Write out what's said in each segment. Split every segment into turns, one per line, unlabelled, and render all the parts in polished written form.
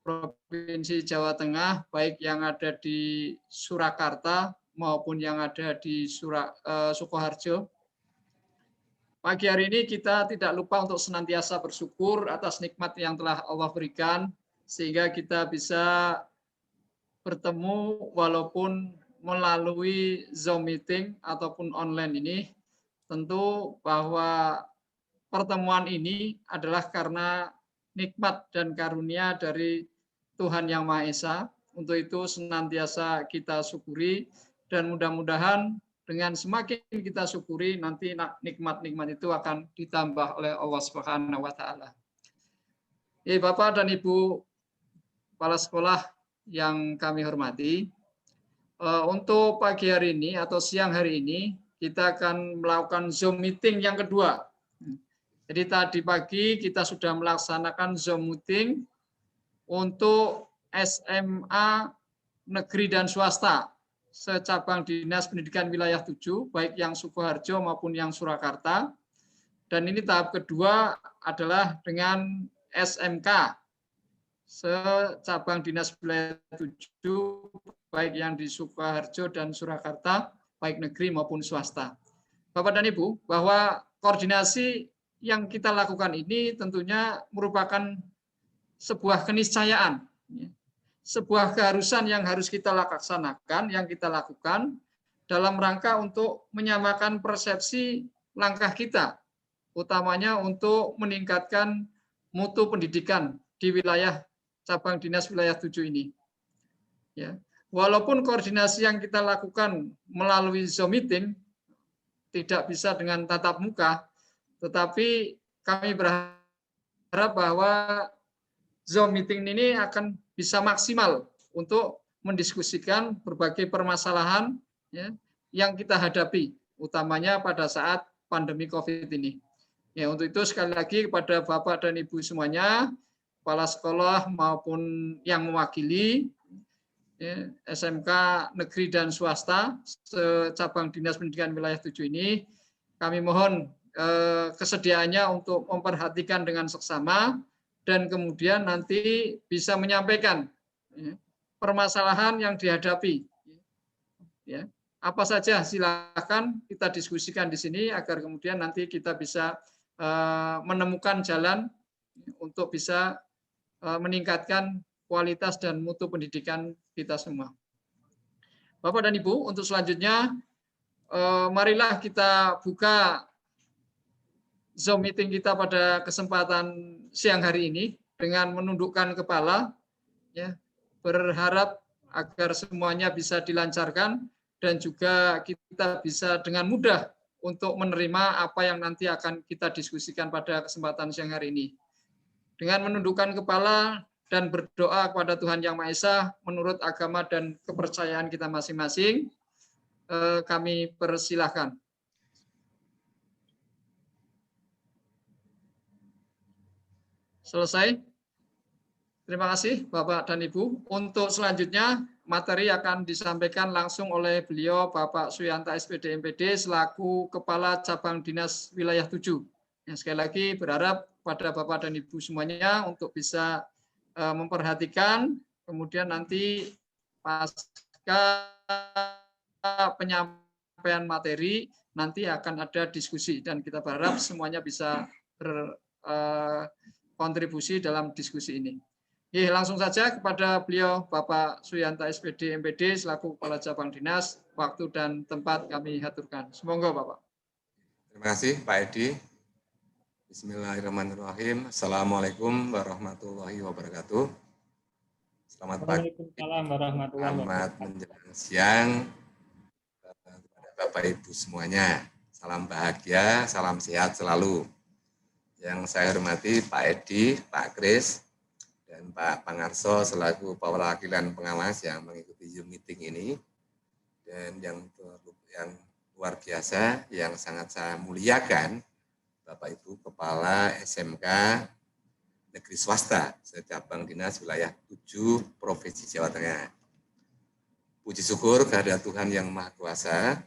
Provinsi Jawa Tengah, baik yang ada di Surakarta maupun yang ada di Sukoharjo. Pagi hari ini kita tidak lupa untuk senantiasa bersyukur atas nikmat yang telah Allah berikan, sehingga kita bisa bertemu walaupun melalui Zoom meeting ataupun online ini. Tentu bahwa pertemuan ini adalah karena nikmat dan karunia dari Tuhan Yang Maha Esa. Untuk itu senantiasa kita syukuri dan mudah-mudahan dengan semakin kita syukuri nanti nikmat-nikmat itu akan ditambah oleh Allah Subhanahu wa taala. Bapak dan Ibu kepala sekolah yang kami hormati, untuk pagi hari ini atau siang hari ini kita akan melakukan Zoom meeting yang kedua. Jadi tadi pagi kita sudah melaksanakan Zoom meeting untuk SMA negeri dan swasta secabang Dinas Pendidikan Wilayah 7, baik yang Sukoharjo maupun yang Surakarta. Dan ini tahap kedua adalah dengan SMK secabang Dinas Wilayah 7, baik yang di Sukoharjo dan Surakarta, baik negeri maupun swasta. Bapak dan Ibu, bahwa koordinasi yang kita lakukan ini tentunya merupakan sebuah keniscayaan, sebuah keharusan yang harus kita laksanakan, yang kita lakukan dalam rangka untuk menyamakan persepsi langkah kita, utamanya untuk meningkatkan mutu pendidikan di wilayah cabang Dinas Wilayah 7 ini. Ya. Walaupun koordinasi yang kita lakukan melalui Zoom meeting tidak bisa dengan tatap muka, tetapi kami berharap bahwa Zoom meeting ini akan bisa maksimal untuk mendiskusikan berbagai permasalahan yang kita hadapi, utamanya pada saat pandemi COVID ini. Ya, untuk itu sekali lagi kepada Bapak dan Ibu semuanya, kepala sekolah maupun yang mewakili SMK negeri dan swasta secabang Dinas Pendidikan Wilayah 7 ini, kami mohon kesediaannya untuk memperhatikan dengan seksama dan kemudian nanti bisa menyampaikan permasalahan yang dihadapi. Ya, apa saja silakan kita diskusikan di sini agar kemudian nanti kita bisa menemukan jalan untuk bisa meningkatkan kualitas dan mutu pendidikan kita semua. Bapak dan Ibu, untuk selanjutnya marilah kita buka Zoom meeting kita pada kesempatan siang hari ini dengan menundukkan kepala, ya, berharap agar semuanya bisa dilancarkan dan juga kita bisa dengan mudah untuk menerima apa yang nanti akan kita diskusikan pada kesempatan siang hari ini. Dengan menundukkan kepala dan berdoa kepada Tuhan Yang Maha Esa menurut agama dan kepercayaan kita masing-masing, kami persilahkan. Selesai. Terima kasih Bapak dan Ibu. Untuk selanjutnya materi akan disampaikan langsung oleh beliau Bapak Suyanta SPD MPD selaku Kepala Cabang Dinas Wilayah 7. Sekali lagi berharap pada Bapak dan Ibu semuanya untuk bisa memperhatikan, kemudian nanti pasca penyampaian materi nanti akan ada diskusi dan kita berharap semuanya bisa kontribusi dalam diskusi ini. Langsung saja kepada beliau Bapak Suyanta SPD MPD selaku Kepala Cabang Dinas, waktu dan tempat kami haturkan. Semoga Bapak.
Terima kasih Pak Edi. Bismillahirrahmanirrahim. Assalamualaikum warahmatullahi wabarakatuh. Selamat pagi. Selamat menjelang siang kepada Bapak Ibu semuanya. Salam bahagia, salam sehat selalu. Yang saya hormati Pak Edi, Pak Kris, dan Pak Pangarso selaku perwakilan pengawas yang mengikuti Zoom meeting ini. Dan yang luar biasa, yang sangat saya muliakan, Bapak Ibu Kepala SMK Negeri Swasta secabang Dinas Wilayah 7 Provinsi Jawa Tengah. Puji syukur kehadirat Tuhan Yang Maha Kuasa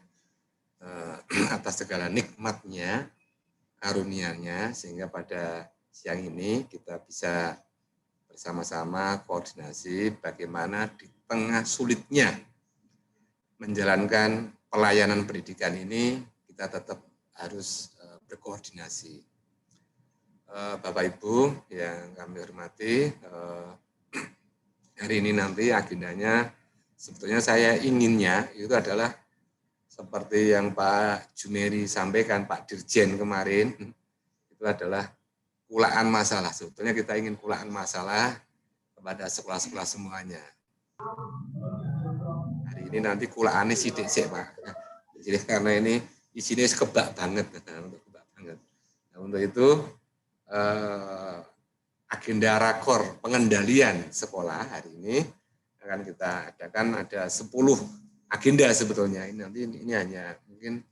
atas segala nikmatnya, karunia-Nya, sehingga pada siang ini kita bisa bersama-sama koordinasi bagaimana di tengah sulitnya menjalankan pelayanan pendidikan ini, kita tetap harus berkoordinasi. Bapak Ibu yang kami hormati, hari ini nanti agendanya sebetulnya saya inginnya itu adalah seperti yang Pak Jumeri sampaikan, Pak Dirjen kemarin, itu adalah kulaan masalah. Sebetulnya kita ingin kulaan masalah kepada sekolah-sekolah semuanya. Hari ini nanti kulaannya sidik Pak. Jadi karena ini isinya kebak banget. Nah, untuk itu agenda rakor pengendalian sekolah hari ini akan kita adakan, ada 10 agenda sebetulnya. Ini hanya mungkin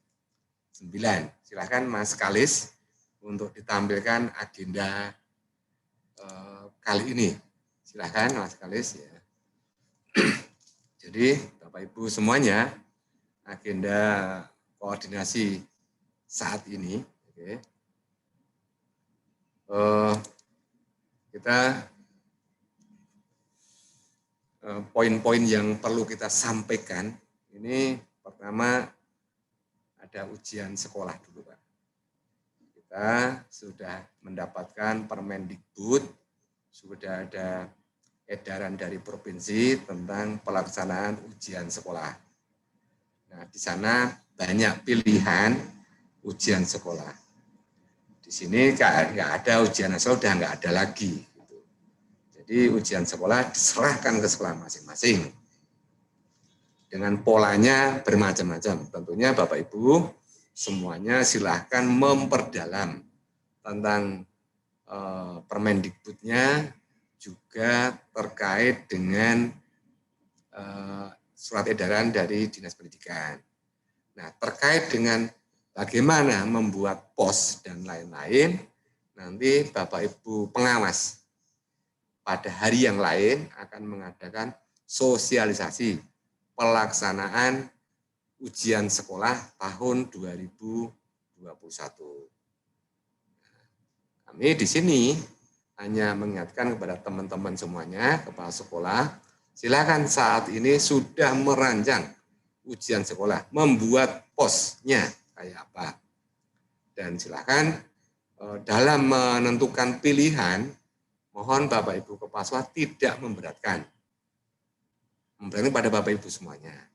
9. Silakan Mas Kalis untuk ditampilkan agenda kali ini. Silakan Mas Kalis ya. Jadi Bapak Ibu semuanya, agenda koordinasi saat ini, kita poin-poin yang perlu kita sampaikan. Ini pertama ada ujian sekolah dulu Pak. Kita sudah mendapatkan Permendikbud, sudah ada edaran dari provinsi tentang pelaksanaan ujian sekolah. Nah, di sana banyak pilihan ujian sekolah. Di sini nggak ada ujian nasional, sudah nggak ada lagi. Jadi ujian sekolah diserahkan ke sekolah masing-masing. Dengan polanya bermacam-macam. Tentunya Bapak Ibu semuanya silahkan memperdalam tentang Permendikbudnya, juga terkait dengan surat edaran dari Dinas Pendidikan. Nah, terkait dengan bagaimana membuat pos dan lain-lain, nanti Bapak Ibu pengawas pada hari yang lain akan mengadakan sosialisasi pelaksanaan ujian sekolah tahun 2021. Kami di sini hanya mengingatkan kepada teman-teman semuanya, kepala sekolah, silakan saat ini sudah merancang ujian sekolah, membuat posnya kayak apa. Dan silakan dalam menentukan pilihan, mohon Bapak Ibu kepala sekolah tidak memberatkan. Memberatkan pada Bapak Ibu semuanya.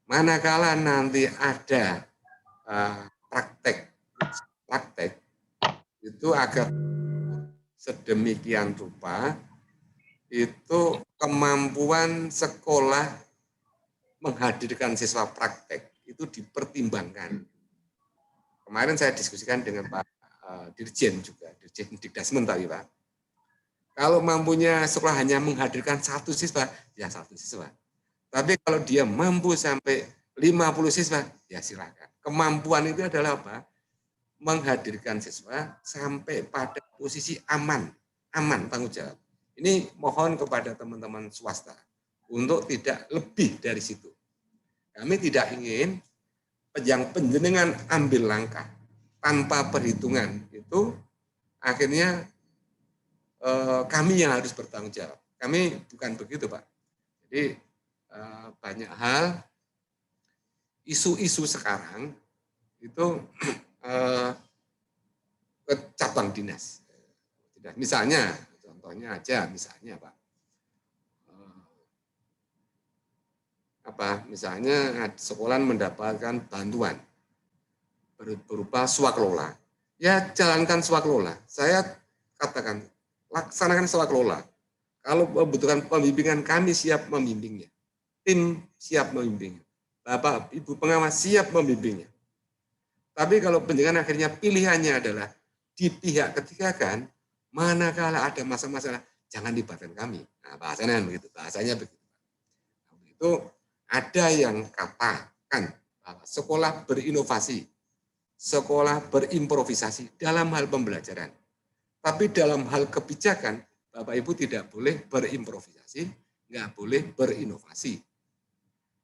Manakala nanti ada praktek itu agar sedemikian rupa itu kemampuan sekolah menghadirkan siswa praktek itu dipertimbangkan. Kemarin saya diskusikan dengan Pak Dirjen juga, Dirjen Dikdasmen tadi Pak. Kalau mampunya sekolah hanya menghadirkan 1 siswa, ya 1 siswa. Tapi kalau dia mampu sampai 50 siswa, ya silakan. Kemampuan itu adalah apa? Menghadirkan siswa sampai pada posisi aman tanggung jawab. Ini mohon kepada teman-teman swasta untuk tidak lebih dari situ. Kami tidak ingin yang penjenengan ambil langkah tanpa perhitungan itu akhirnya kami yang harus bertanggung jawab. Kami bukan begitu Pak. Jadi banyak hal isu-isu sekarang itu ke cabang dinas. Misalnya, contohnya aja, misalnya Pak, misalnya sekolah mendapatkan bantuan berupa swaklola. Ya jalankan swaklola. Saya katakan, laksanakan swaklola. Kalau membutuhkan pembimbingan, kami siap membimbingnya. Tim siap membimbingnya. Bapak, Ibu pengawas siap membimbingnya. Tapi kalau pendidikan akhirnya pilihannya adalah di pihak ketiga kan, manakala ada masalah-masalah, jangan libatkan kami. Nah, bahasanya begitu. Nah, itu ada yang katakan bahwa sekolah berinovasi, sekolah berimprovisasi dalam hal pembelajaran. Tapi dalam hal kebijakan, Bapak Ibu tidak boleh berimprovisasi, nggak boleh berinovasi.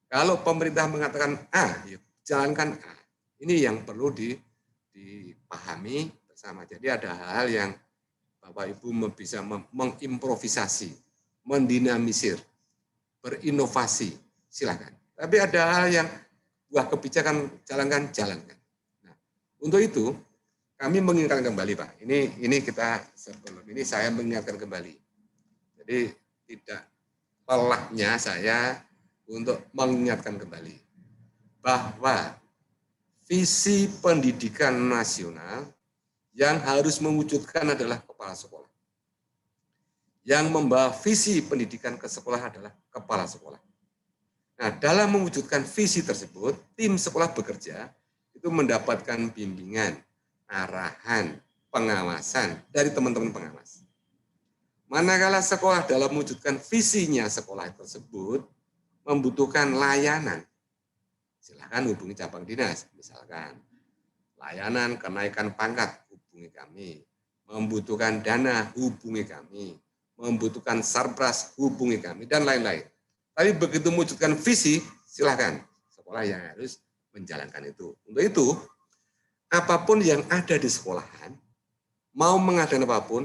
Kalau pemerintah mengatakan A, ya jalankan A. Ini yang perlu dipahami bersama. Jadi ada hal-hal yang Bapak Ibu bisa mengimprovisasi, mendinamisir, berinovasi, silakan. Tapi ada hal yang buah kebijakan jalankan. Nah, untuk itu kami mengingatkan kembali, Pak. Ini kita sebelum ini saya mengingatkan kembali. Jadi tidak lelahnya saya untuk mengingatkan kembali bahwa visi pendidikan nasional yang harus mewujudkan adalah kepala sekolah. Yang membawa visi pendidikan ke sekolah adalah kepala sekolah. Nah, dalam mewujudkan visi tersebut, tim sekolah bekerja itu mendapatkan bimbingan, arahan, pengawasan dari teman-teman pengawas. Manakala sekolah dalam mewujudkan visinya sekolah tersebut membutuhkan layanan, silakan hubungi cabang dinas, misalkan layanan kenaikan pangkat, hubungi kami, membutuhkan dana, hubungi kami, membutuhkan sarpras, hubungi kami, dan lain-lain. Tapi begitu mewujudkan visi, silakan sekolah yang harus menjalankan itu. Untuk itu, apapun yang ada di sekolahan, mau mengadakan apapun,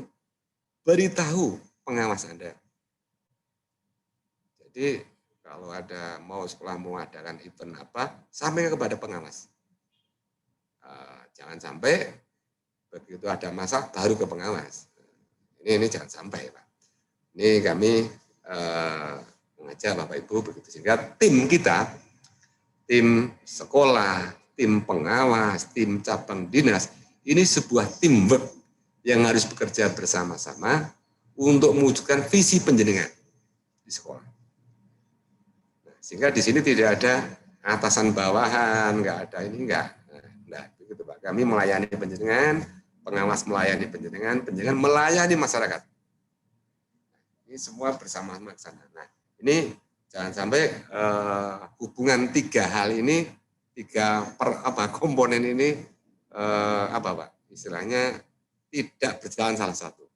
beritahu pengawas Anda. Jadi kalau ada sekolah mau adakan event apa, sampaikan kepada pengawas. Jangan sampai begitu ada masalah baru ke pengawas. Ini jangan sampai, Pak. Ini kami mengajak Bapak Ibu begitu, sehingga tim kita, tim sekolah, tim pengawas, tim cabang dinas, ini sebuah teamwork yang harus bekerja bersama-sama untuk mewujudkan visi penjenengan di sekolah. Nah, sehingga di sini tidak ada atasan bawahan, enggak ada ini, enggak begitu, Pak. Kami melayani penjenengan, pengawas melayani penjenengan melayani masyarakat. Ini semua bersama-sama ke sana. Nah, ini jangan sampai hubungan tiga hal ini, komponen ini Pak? Istilahnya tidak berjalan salah satu.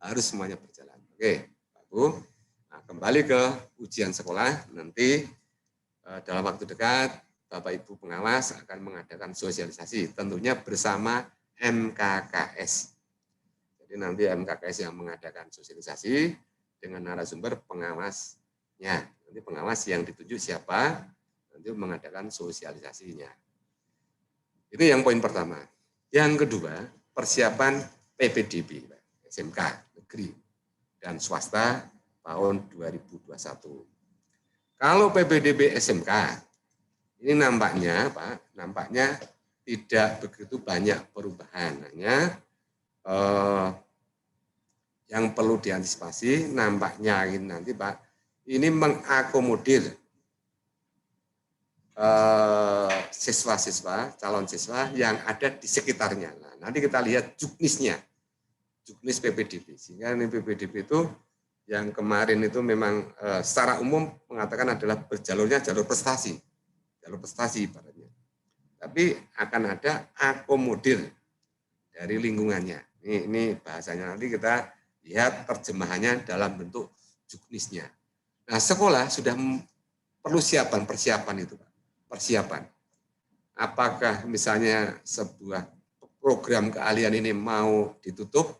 Harus semuanya berjalan. Oke, Pak Bu. Nah, kembali ke ujian sekolah, nanti dalam waktu dekat Bapak Ibu pengawas akan mengadakan sosialisasi, tentunya bersama MKKS. Jadi nanti MKKS yang mengadakan sosialisasi dengan narasumber pengawasnya. Nanti pengawas yang ditunjuk siapa, nanti mengadakan sosialisasinya. Itu yang poin pertama. Yang kedua, persiapan PPDB, SMK negeri dan swasta tahun 2021. Kalau PPDB SMK, ini nampaknya tidak begitu banyak perubahan. Hanya yang perlu diantisipasi nampaknya nanti Pak, ini mengakomodir siswa-siswa, calon siswa yang ada di sekitarnya. Nah, nanti kita lihat juknisnya, juknis PPDB. Sehingga ini PPDB itu yang kemarin itu memang secara umum mengatakan adalah berjalurnya jalur prestasi ibaratnya. Tapi akan ada akomodir dari lingkungannya. Ini bahasanya, nanti kita lihat terjemahannya dalam bentuk juknisnya. Nah, sekolah sudah perlu persiapan itu, Pak. Persiapan. Apakah misalnya sebuah program keahlian ini mau ditutup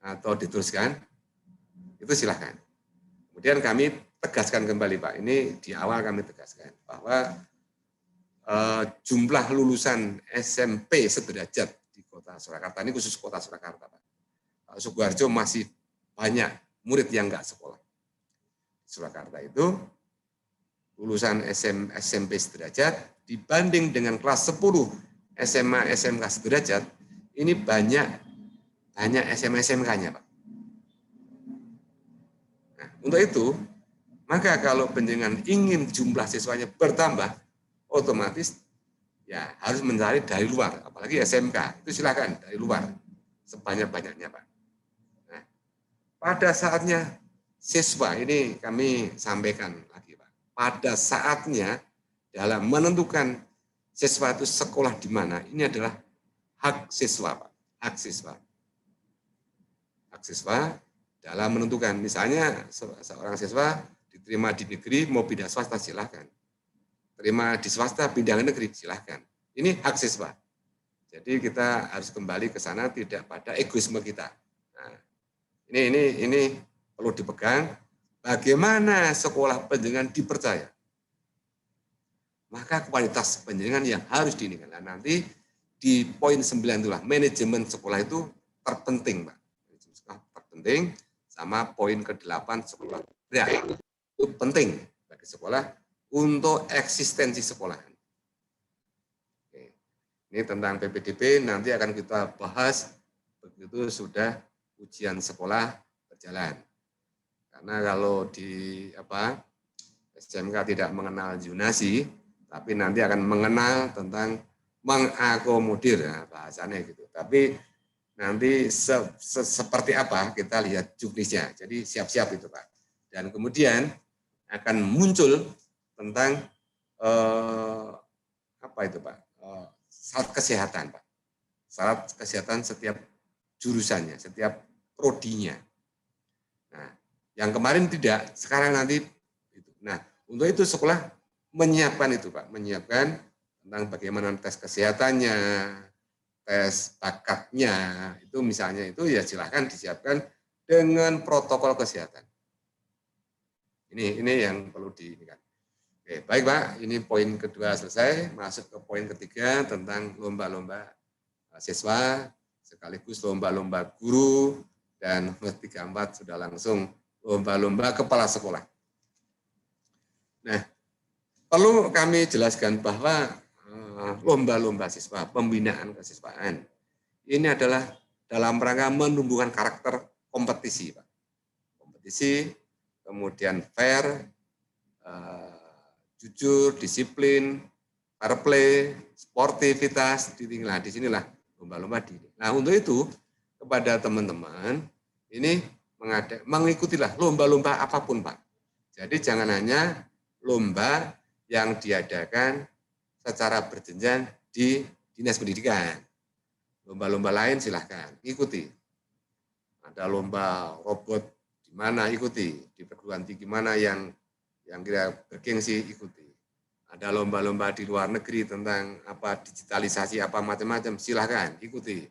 atau diteruskan, itu silahkan. Kemudian kami tegaskan kembali, Pak, ini di awal kami tegaskan bahwa jumlah lulusan SMP sederajat di Kota Surakarta, ini khusus Kota Surakarta, Pak. Sukoharjo masih banyak murid yang enggak sekolah. Surakarta itu lulusan SMP sederajat dibanding dengan kelas 10 SMA SMK sederajat, ini banyak SMA SMK-nya, Pak. Nah, untuk itu, maka kalau penjenengan ingin jumlah siswanya bertambah, otomatis ya harus mencari dari luar, apalagi SMK, itu silakan dari luar sebanyak-banyaknya, Pak. Nah, pada saatnya siswa, ini kami sampaikan lagi, Pak. Pada saatnya dalam menentukan siswa itu sekolah di mana, ini adalah hak siswa, Pak. Hak siswa. Hak siswa dalam menentukan, misalnya seorang siswa diterima di negeri mau pindah swasta, silahkan. Terima di swasta pindah ke negeri, silahkan. Ini hak siswa. Jadi kita harus kembali ke sana, tidak pada egoisme kita. Nah, ini perlu dipegang. Bagaimana sekolah panjenengan dipercaya? Maka kualitas panjenengan yang harus diinikan. Nah, nanti di poin 9 itulah manajemen sekolah itu terpenting, Pak. Manajemen sekolah terpenting, sama poin ke-8 sekolah berat. Itu penting bagi sekolah untuk eksistensi sekolahan. Oke. Ini tentang PPDB nanti akan kita bahas begitu sudah ujian sekolah berjalan. Karena kalau di SMK tidak mengenal zonasi, tapi nanti akan mengenal tentang mengakomodir, ya, bahasanya gitu. Tapi nanti seperti apa kita lihat juknisnya. Jadi siap-siap itu, Pak. Dan kemudian akan muncul tentang syarat kesehatan, Pak. Syarat kesehatan setiap jurusannya, setiap prodinya. Nah, yang kemarin tidak, sekarang nanti. Nah, untuk itu sekolah menyiapkan itu, Pak, menyiapkan tentang bagaimana tes kesehatannya, tes bakatnya, itu misalnya itu ya silahkan disiapkan dengan protokol kesehatan. Ini yang perlu diingat. Oke, baik Pak, ini poin kedua selesai, masuk ke poin ketiga tentang lomba-lomba siswa, sekaligus lomba-lomba guru, dan 34 sudah langsung lomba-lomba kepala sekolah. Nah, perlu kami jelaskan bahwa lomba-lomba siswa, pembinaan kesiswaan, ini adalah dalam rangka menumbuhkan karakter kompetisi, Pak. Kompetisi, kemudian fair, jujur, disiplin, fair play, sportivitas, di sinilah lomba-lomba di. Nah, untuk itu kepada teman-teman ini mengikutilah lomba-lomba apapun, Pak. Jadi jangan hanya lomba yang diadakan secara berjenjang di dinas pendidikan. Lomba-lomba lain silahkan ikuti. Ada lomba robot di mana ikuti, di perguruan tinggi mana yang kira bergengsi ikuti. Ada lomba-lomba di luar negeri tentang digitalisasi macam-macam, silahkan ikuti.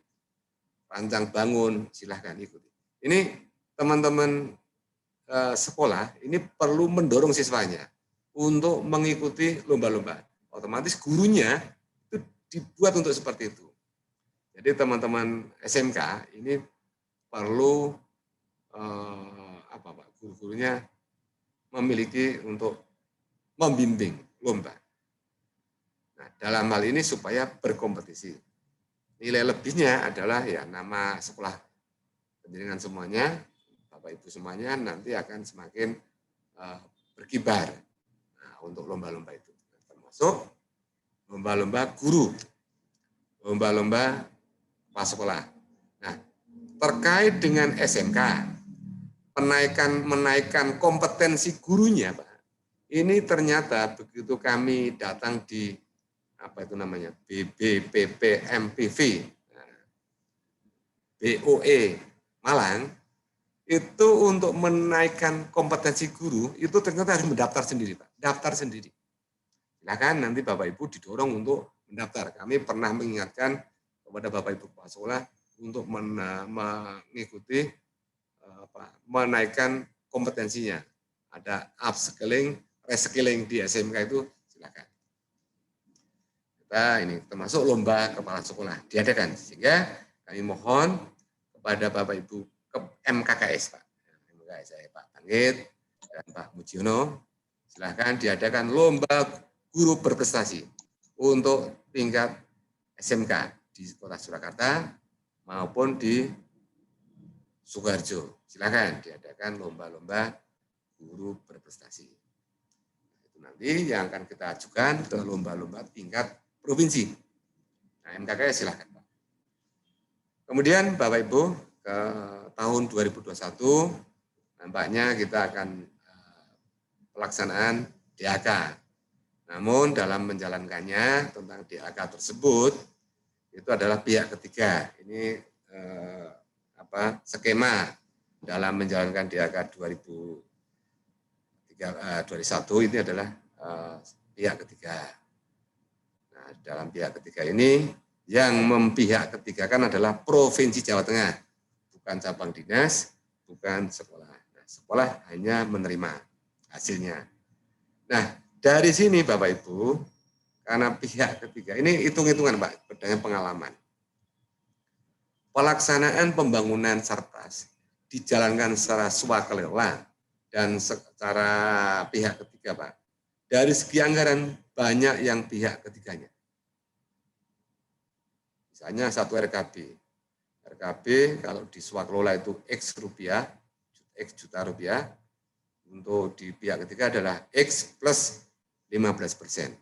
Rancang bangun, silahkan ikuti. Ini teman-teman sekolah ini perlu mendorong siswanya untuk mengikuti lomba-lomba. Otomatis gurunya itu dibuat untuk seperti itu. Jadi teman-teman SMK ini perlu guru-gurunya memiliki untuk membimbing lomba. Nah, dalam hal ini supaya berkompetisi. Nilai lebihnya adalah ya nama sekolah pendidikan semuanya, Bapak Ibu semuanya nanti akan semakin berkibar untuk lomba-lomba itu. Termasuk lomba-lomba guru, lomba-lomba kepala sekolah. Nah, terkait dengan SMK, menaikkan kompetensi gurunya, Pak. Ini ternyata begitu kami datang di BBPPMPV, BOE Malang, itu untuk menaikkan kompetensi guru, itu ternyata harus mendaftar sendiri, Pak. Daftar sendiri. Silakan nanti Bapak Ibu didorong untuk mendaftar. Kami pernah mengingatkan kepada Bapak Ibu kepala sekolah untuk mengikuti menaikkan kompetensinya. Ada upskilling, reskilling di SMK itu silakan. Kita ini termasuk lomba kepala sekolah diadakan, sehingga kami mohon kepada Bapak Ibu MKKS, Pak. MKKS saya Pak Bangit dan Pak Mujiono, silahkan diadakan lomba guru berprestasi untuk tingkat SMK di Kota Surakarta maupun di Sukoharjo. Silahkan diadakan lomba-lomba guru berprestasi. Itu nanti yang akan kita ajukan ke lomba-lomba tingkat provinsi. Nah, MKKS silahkan, Pak. Kemudian Bapak Ibu, ke tahun 2021 nampaknya kita akan pelaksanaan DAK. Namun dalam menjalankannya tentang DAK tersebut itu adalah pihak ketiga. Ini skema dalam menjalankan DAK 2021 ini adalah pihak ketiga. Nah, dalam pihak ketiga ini yang memihak ketiga kan adalah Provinsi Jawa Tengah, bukan cabang dinas, bukan sekolah. Nah, sekolah hanya menerima hasilnya. Nah, dari sini Bapak Ibu, karena pihak ketiga, ini hitung-hitungan Pak, berdasarkan pengalaman. Pelaksanaan pembangunan Sarpras dijalankan secara swakelola dan secara pihak ketiga Pak. Dari segi anggaran banyak yang pihak ketiganya. Misalnya satu RKB. RKB kalau di swakelola itu X juta rupiah, untuk di pihak ketiga adalah X plus 15%.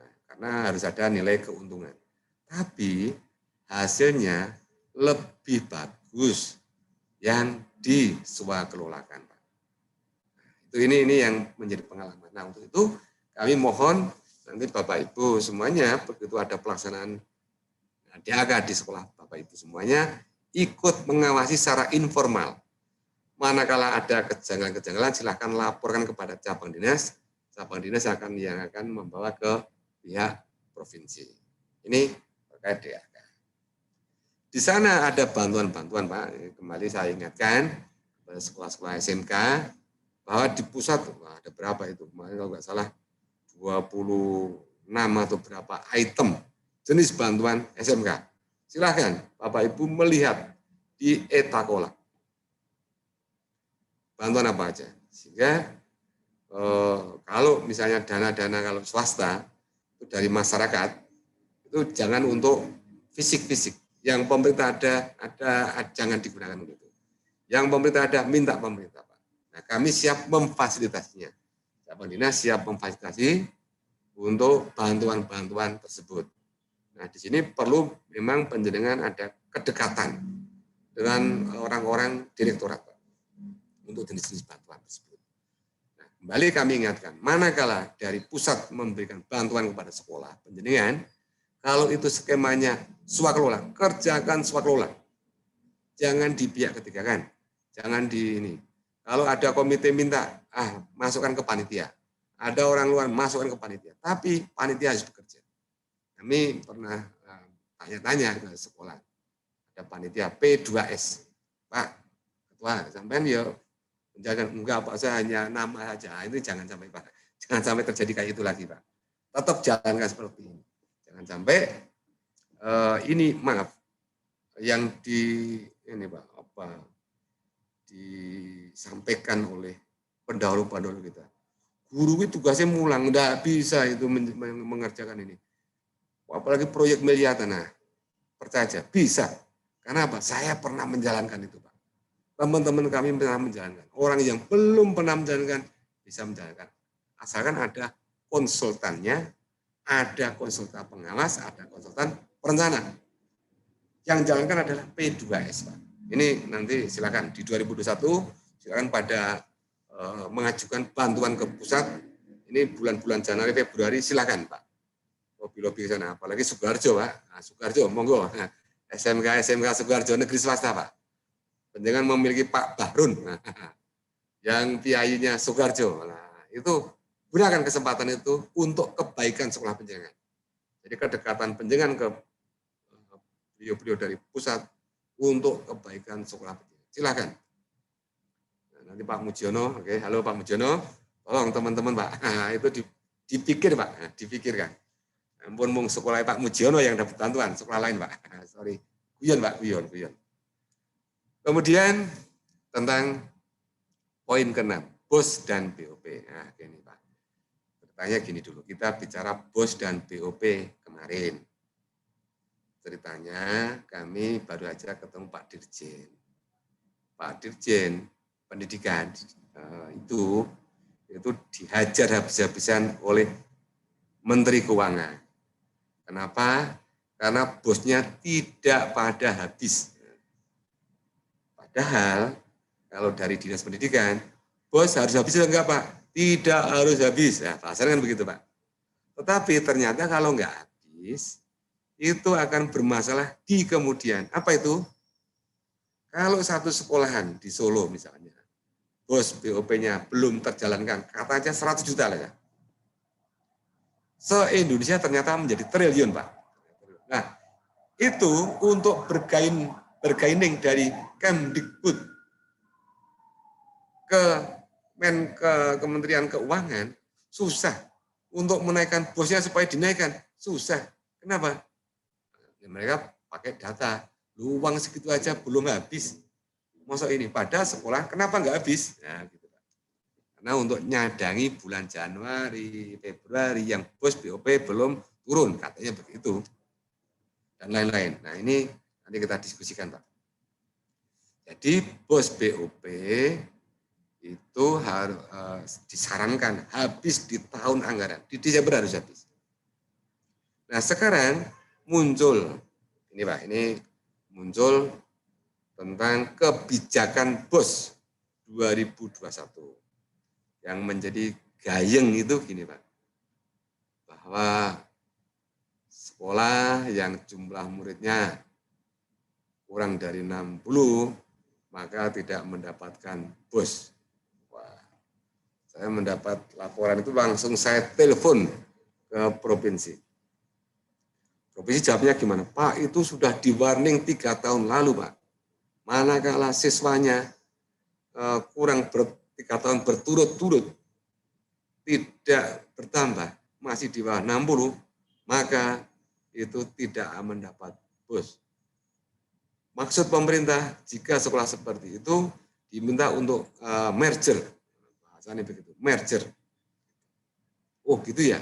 Nah, karena harus ada nilai keuntungan. Tapi hasilnya lebih bagus yang diswakelolakan, Pak. Itu ini yang menjadi pengalaman. Nah, untuk itu kami mohon nanti Bapak Ibu semuanya begitu ada pelaksanaan DAK di sekolah Bapak Ibu semuanya ikut mengawasi secara informal. Manakala ada kejanggalan-kejanggalan silahkan laporkan kepada cabang dinas yang akan membawa ke pihak provinsi. Ini terkait DAK. Di sana ada bantuan-bantuan Pak, kembali saya ingatkan pada sekolah-sekolah SMK bahwa di pusat ada berapa itu, kemarin kalau nggak salah 26 atau berapa item jenis bantuan SMK. Silahkan Bapak Ibu melihat di Etakola. Bantuan apa aja. Sehingga kalau misalnya dana-dana kalau swasta itu dari masyarakat itu jangan untuk fisik-fisik. Yang pemerintah ada jangan digunakan untuk itu. Yang pemerintah ada minta pemerintah Pak. Nah, kami siap memfasilitasinya. Cabang dinas siap memfasilitasi untuk bantuan-bantuan tersebut. Nah, di sini perlu memang penjenengan ada kedekatan dengan orang-orang direktorat Pak, untuk jenis-jenis bantuan tersebut. Nah, kembali kami ingatkan, manakala dari pusat memberikan bantuan kepada sekolah, penjenengan, kalau itu skemanya swakelola, kerjakan swakelola. Jangan di pihak ketiga kan, jangan di ini. Kalau ada komite minta, masukkan ke panitia. Ada orang luar, masukkan ke panitia. Tapi panitia harus bekerja. Kami pernah tanya-tanya ke sekolah. Ada panitia P2S. Pak, ketua, sampean ya menjaga, enggak Pak, saya hanya nama saja. Itu jangan sampai Pak. Jangan sampai terjadi kayak itu lagi Pak. Tetap jalankan seperti ini. Jangan sampai ini maaf yang disampaikan oleh pendahulu-pendahulu kita. Guru itu tugasnya mulang, enggak bisa itu mengerjakan ini. Apalagi proyek miliar tanah. Percaya aja, bisa. Karena apa? Saya pernah menjalankan itu, Pak. Teman-teman kami pernah menjalankan. Orang yang belum pernah menjalankan, bisa menjalankan. Asalkan ada konsultannya, ada konsultan pengawas, ada konsultan perencana. Yang jalankan adalah P2S, Pak. Ini nanti silakan di 2021, silakan pada mengajukan bantuan ke pusat. Ini bulan-bulan Januari, Februari, silakan, Pak. Lobby-lobby ke sana, apalagi Sukoharjo, Pak. Nah, Sukoharjo, monggo. Nah, SMK Sukoharjo negeri swasta, Pak. Penjenengan memiliki Pak Bahrun, yang PI-nya Sukoharjo. Nah, itu gunakan kesempatan itu untuk kebaikan sekolah penjenengan. Jadi kedekatan penjenengan ke beliau-beliau dari pusat untuk kebaikan sekolah penjenengan. Silakan. Nah, nanti Pak Mujiono, oke, halo Pak Mujiono, tolong teman-teman Pak, nah, itu dipikir Pak, nah, dipikirkan. Ampun mung sekolah Pak Mujiono yang dapat bantuan, sekolah lain Pak. Sorry, guyon Pak, guyon. Kemudian tentang poin ke-6, BOS dan BOP. Nah, gini Pak. Ceritanya gini dulu, kita bicara BOS dan BOP kemarin. Ceritanya kami baru aja ketemu Pak Dirjen. Pak Dirjen pendidikan itu dihajar habis-habisan oleh Menteri Keuangan. Kenapa? Karena bosnya tidak pada habis. Padahal kalau dari Dinas Pendidikan, bos harus habis atau enggak Pak? Tidak harus habis. Nah, bahasanya kan begitu Pak. Tetapi ternyata kalau enggak habis, itu akan bermasalah di kemudian. Apa itu? Kalau satu sekolahan di Solo misalnya, bos BOP-nya belum terjalankan, katanya 100 juta lah ya. Se-Indonesia ternyata menjadi triliun, Pak. Nah, itu untuk bergaining dari Kemdikbud ke Kementerian Keuangan susah. Untuk menaikkan bosnya supaya dinaikkan susah. Kenapa? Ya, mereka pakai data. Uang segitu aja belum habis. Masa ini pada sekolah kenapa nggak habis? Nah, gitu. Karena untuk nyadangi bulan Januari, Februari yang bos BOP belum turun, katanya begitu. Dan lain-lain. Nah, ini nanti kita diskusikan, Pak. Jadi bos BOP itu harus disarankan habis di tahun anggaran, di Desember harus habis. Nah sekarang muncul, ini Pak, ini muncul tentang kebijakan BOS 2021 yang menjadi gayeng itu gini Pak, bahwa sekolah yang jumlah muridnya kurang dari 60 maka tidak mendapatkan BOS. Saya mendapat laporan itu langsung saya telepon ke provinsi. Provinsi jawabnya gimana? Pak, itu sudah di warning 3 tahun lalu, Pak. Manakala siswanya kurang 3 tahun berturut-turut tidak bertambah, masih di bawah 60, maka itu tidak mendapat BOS. Maksud pemerintah, jika sekolah seperti itu diminta untuk merger. Bahasanya begitu, merger. Oh gitu ya.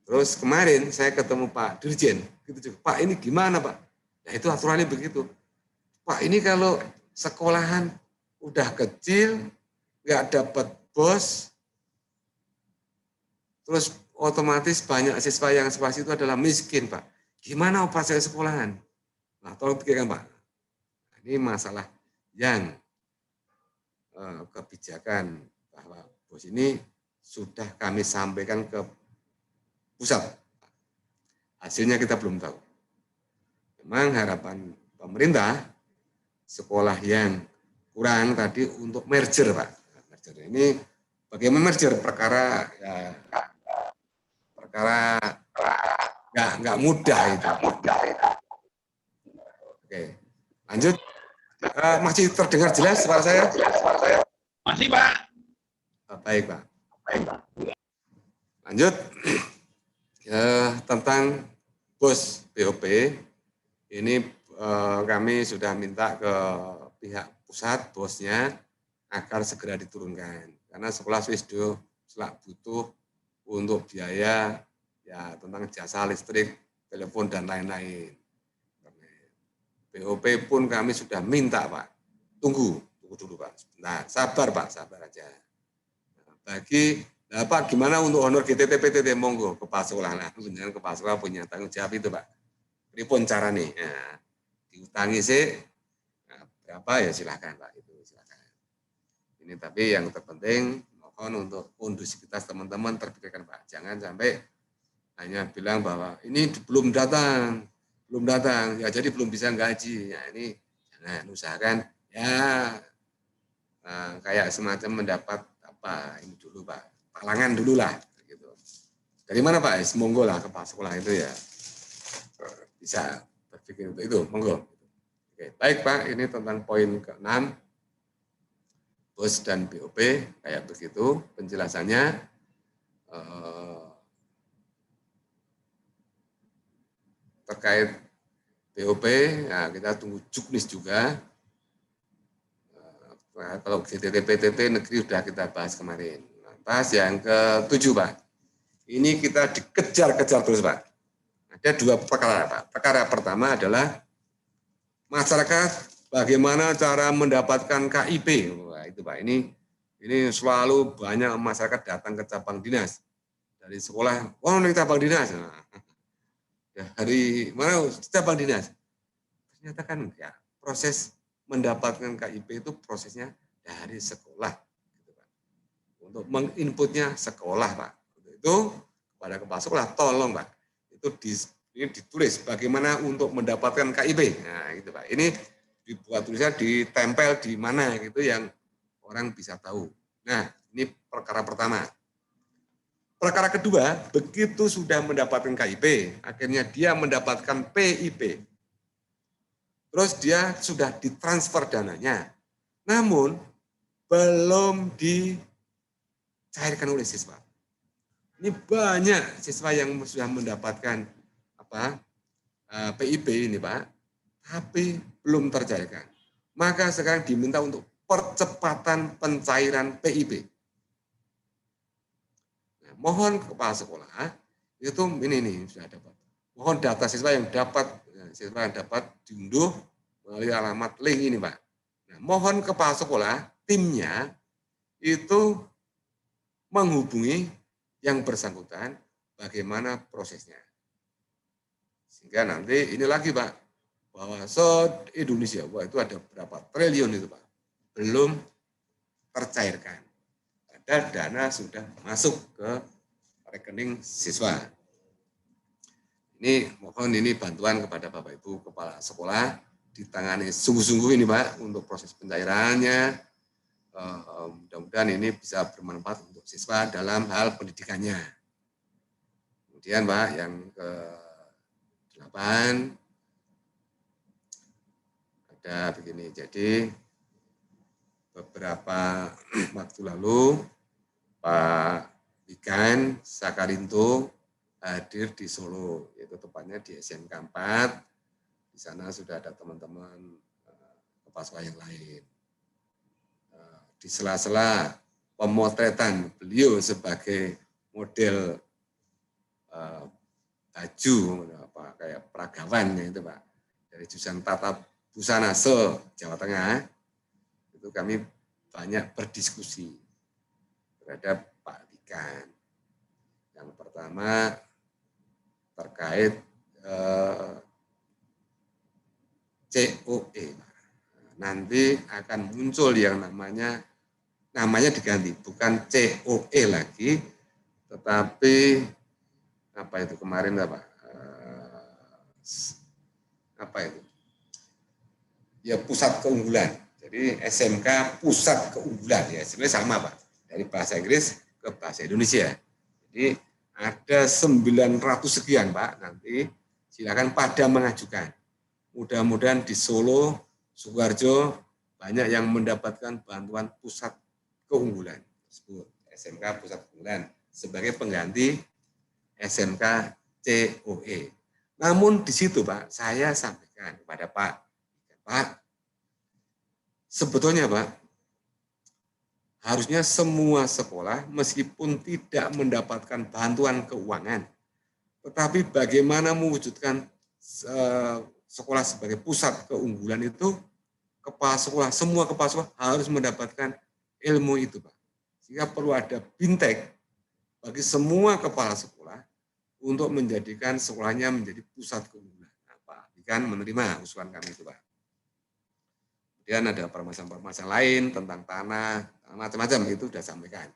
Terus kemarin saya ketemu Pak Dirjen, gitu juga. Pak ini gimana Pak? Ya itu aturannya begitu. Pak ini kalau sekolahan udah kecil, nggak dapat BOS, terus otomatis banyak siswa yang seperti itu adalah miskin Pak. Gimana operasi sekolahan? Nah tolong pikirkan Pak. Ini masalah yang kebijakan bahwa BOS ini sudah kami sampaikan ke pusat. Hasilnya kita belum tahu. Memang harapan pemerintah sekolah yang kurang tadi untuk merger, Pak. Merger ini bagaimana merger? Perkara ya, perkara nggak mudah itu. Oke, lanjut. Masih terdengar jelas suara saya?
Masih, Pak.
Baik, Pak. Lanjut. Tentang BOS BOP, ini kami sudah minta ke pihak pusat bosnya agar segera diturunkan. Karena sekolah Swisdo butuh untuk biaya ya tentang jasa listrik, telepon dan lain-lain. BOP pun kami sudah minta Pak. Tunggu dulu Pak. Sebentar, sabar Pak, sabar aja. Nah, Pak, gimana untuk honor GTT PTT? Monggo kepala sekolah. Nah, benar kepala sekolah punya tanggung jawab itu Pak. Pripun cara nih? Nah, diutangi sih. Nah, berapa ya silakan Pak. Itu silakan. Ini tapi yang terpenting mohon untuk kondusivitas teman-teman terpikirkan Pak. Jangan sampai hanya bilang bahwa ini belum datang. Ya jadi belum bisa gaji. Ya ini jangan usahakan ya kayak semacam mendapat apa ini dulu Pak. Palangan dulu lah. Gitu. Dari mana Pak? Monggo lah kepala sekolah itu ya bisa berpikir untuk itu. Monggo. Oke, baik Pak, ini tentang poin ke-6. BOS dan BOP, kayak begitu penjelasannya. Terkait BOP, nah kita tunggu juknis juga. Nah, kalau GTT PTT negeri sudah kita bahas kemarin. Pas yang ke-7 Pak, ini kita dikejar-kejar terus Pak. Ada 2 perkara Pak. Perkara pertama adalah masyarakat bagaimana cara mendapatkan KIP. Wah, itu Pak, ini selalu banyak masyarakat datang ke cabang dinas. Dari sekolah, wah ini cabang dinas. Nah, dari mana cabang dinas? Ternyata kan ya, proses mendapatkan KIP itu prosesnya dari sekolah. Untuk menginputnya sekolah Pak. Itu kepada kepala sekolah tolong Pak. Itu ini ditulis bagaimana untuk mendapatkan KIP. Nah itu Pak. Ini dibuat tulisnya ditempel di mana gitu yang orang bisa tahu. Nah ini perkara pertama. perkara kedua, begitu sudah mendapatkan KIP, akhirnya dia mendapatkan PIP. Terus dia sudah ditransfer dananya. Namun belum dicairkan oleh siswa. Ini banyak siswa yang sudah mendapatkan PIP ini, Pak, tapi belum tercairkan. Maka sekarang diminta untuk percepatan pencairan PIP. Nah, mohon kepala sekolah itu ini sudah dapat. Mohon data siswa yang dapat diunduh melalui alamat link ini, Pak. Nah, mohon kepala sekolah timnya itu menghubungi yang bersangkutan bagaimana prosesnya. Sehingga nanti ini lagi, Pak, bahwa se-Indonesia, itu ada berapa triliun itu, Pak, belum tercairkan. Padahal dana sudah masuk ke rekening siswa. Ini mohon ini bantuan kepada Bapak Ibu Kepala Sekolah, ditangani sungguh-sungguh ini, Pak, untuk proses pencairannya. Mudah-mudahan ini bisa bermanfaat untuk siswa dalam hal pendidikannya. Kemudian, Pak, yang ke-8 ada begini. Jadi beberapa waktu lalu Pak Ikan Sakarinto hadir di Solo, yaitu tepatnya di SMK 4. Di sana sudah ada teman-teman kepala sekolah yang lain. Di sela-sela pemotretan beliau sebagai model baju kayak peragawan itu, Pak, dari jurusan Tata Busana Jawa Tengah, itu kami banyak berdiskusi terhadap Pak Ikan. Yang pertama terkait COE. Nanti akan muncul yang namanya diganti, bukan COE lagi, tetapi apa itu kemarin Pak? Apa itu? Ya, pusat keunggulan. Jadi SMK pusat keunggulan, ya sebenarnya sama, Pak, dari bahasa Inggris ke bahasa Indonesia. Jadi ada 900 sekian, Pak, nanti silakan pada mengajukan. Mudah-mudahan di Solo, Sukoharjo banyak yang mendapatkan bantuan pusat keunggulan tersebut, SMK pusat keunggulan sebagai pengganti SMK COE. Namun di situ, Pak, saya sampaikan kepada Pak, sebetulnya, Pak, harusnya semua sekolah meskipun tidak mendapatkan bantuan keuangan, tetapi bagaimana mewujudkan sekolah sebagai pusat keunggulan itu, kepala sekolah, semua kepala sekolah harus mendapatkan ilmu itu, Pak. Sehingga perlu ada bintek bagi semua kepala sekolah untuk menjadikan sekolahnya menjadi pusat keunggulan. Nah, Pak Ikan menerima usulan kami itu, Pak. Kemudian ada permasalahan lain tentang tanah, macam-macam itu sudah sampaikan.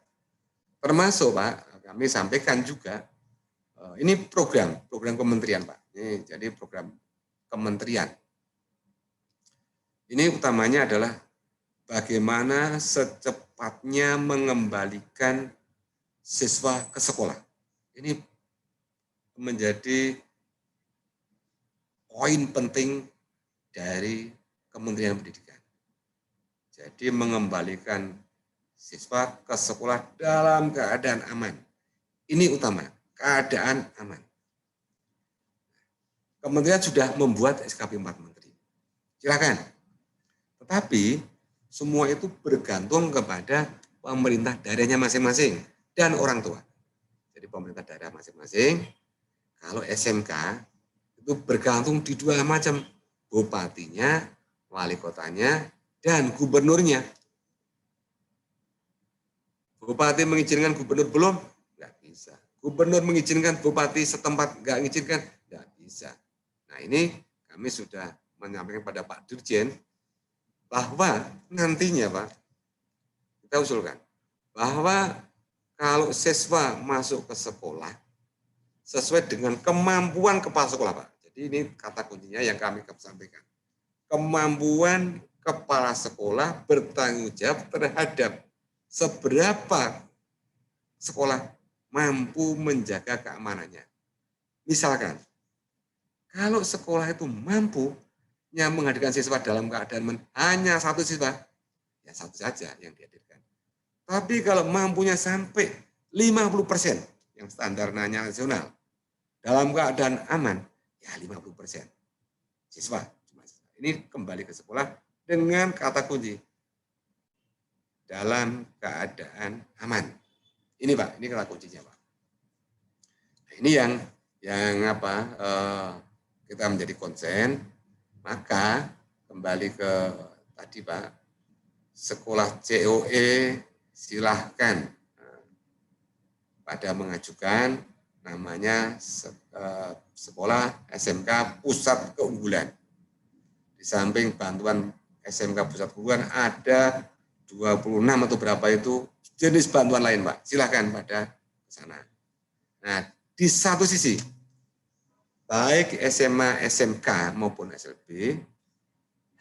Termasuk, Pak, kami sampaikan juga, ini program kementerian, Pak. Ini jadi program kementerian. Ini utamanya adalah bagaimana secepatnya mengembalikan siswa ke sekolah. Ini menjadi poin penting dari Kementerian Pendidikan. Jadi mengembalikan siswa ke sekolah dalam keadaan aman. Ini utama, keadaan aman. Kementerian sudah membuat SKP 4 Menteri. Silakan. Tetapi semua itu bergantung kepada pemerintah daerahnya masing-masing dan orang tua. Jadi pemerintah daerah masing-masing, kalau SMK itu bergantung di dua macam, bupatinya, wali kotanya, dan gubernurnya. Bupati mengizinkan gubernur belum? Nggak bisa. Gubernur mengizinkan bupati setempat nggak mengizinkan? Nggak bisa. Nah, ini kami sudah menyampaikan pada Pak Dirjen bahwa nantinya, Pak, kita usulkan bahwa kalau siswa masuk ke sekolah sesuai dengan kemampuan kepala sekolah, Pak. Jadi ini kata kuncinya yang kami sampaikan. Kemampuan kepala sekolah bertanggung jawab terhadap seberapa sekolah mampu menjaga keamanannya. Misalkan, kalau sekolah itu mampu menghadirkan siswa dalam keadaan hanya satu siswa, ya satu saja yang dihadirkan. Tapi kalau mampunya sampai 50% yang standar nasional dalam keadaan aman, ya 50% siswa. Ini kembali ke sekolah dengan kata kunci, dalam keadaan aman. Ini Pak, ini kata kuncinya Pak. Nah, ini yang kita menjadi konsen, maka kembali ke tadi Pak, sekolah COE silahkan pada mengajukan namanya sekolah SMK Pusat Keunggulan. Di samping bantuan SMK Pusat Keunggulan ada 26 atau berapa itu jenis bantuan lain Pak, silahkan pada ke sana. Nah, di satu sisi, baik SMA, SMK maupun SLB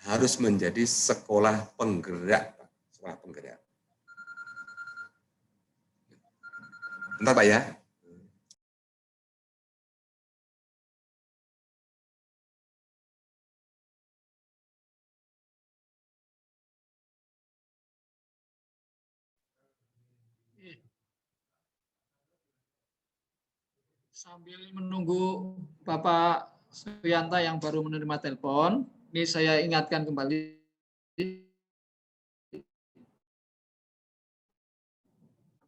harus menjadi sekolah penggerak, Pak. Sekolah penggerak. Bentar Pak ya.
Sambil menunggu Bapak Suyanta yang baru menerima telepon, ini saya ingatkan kembali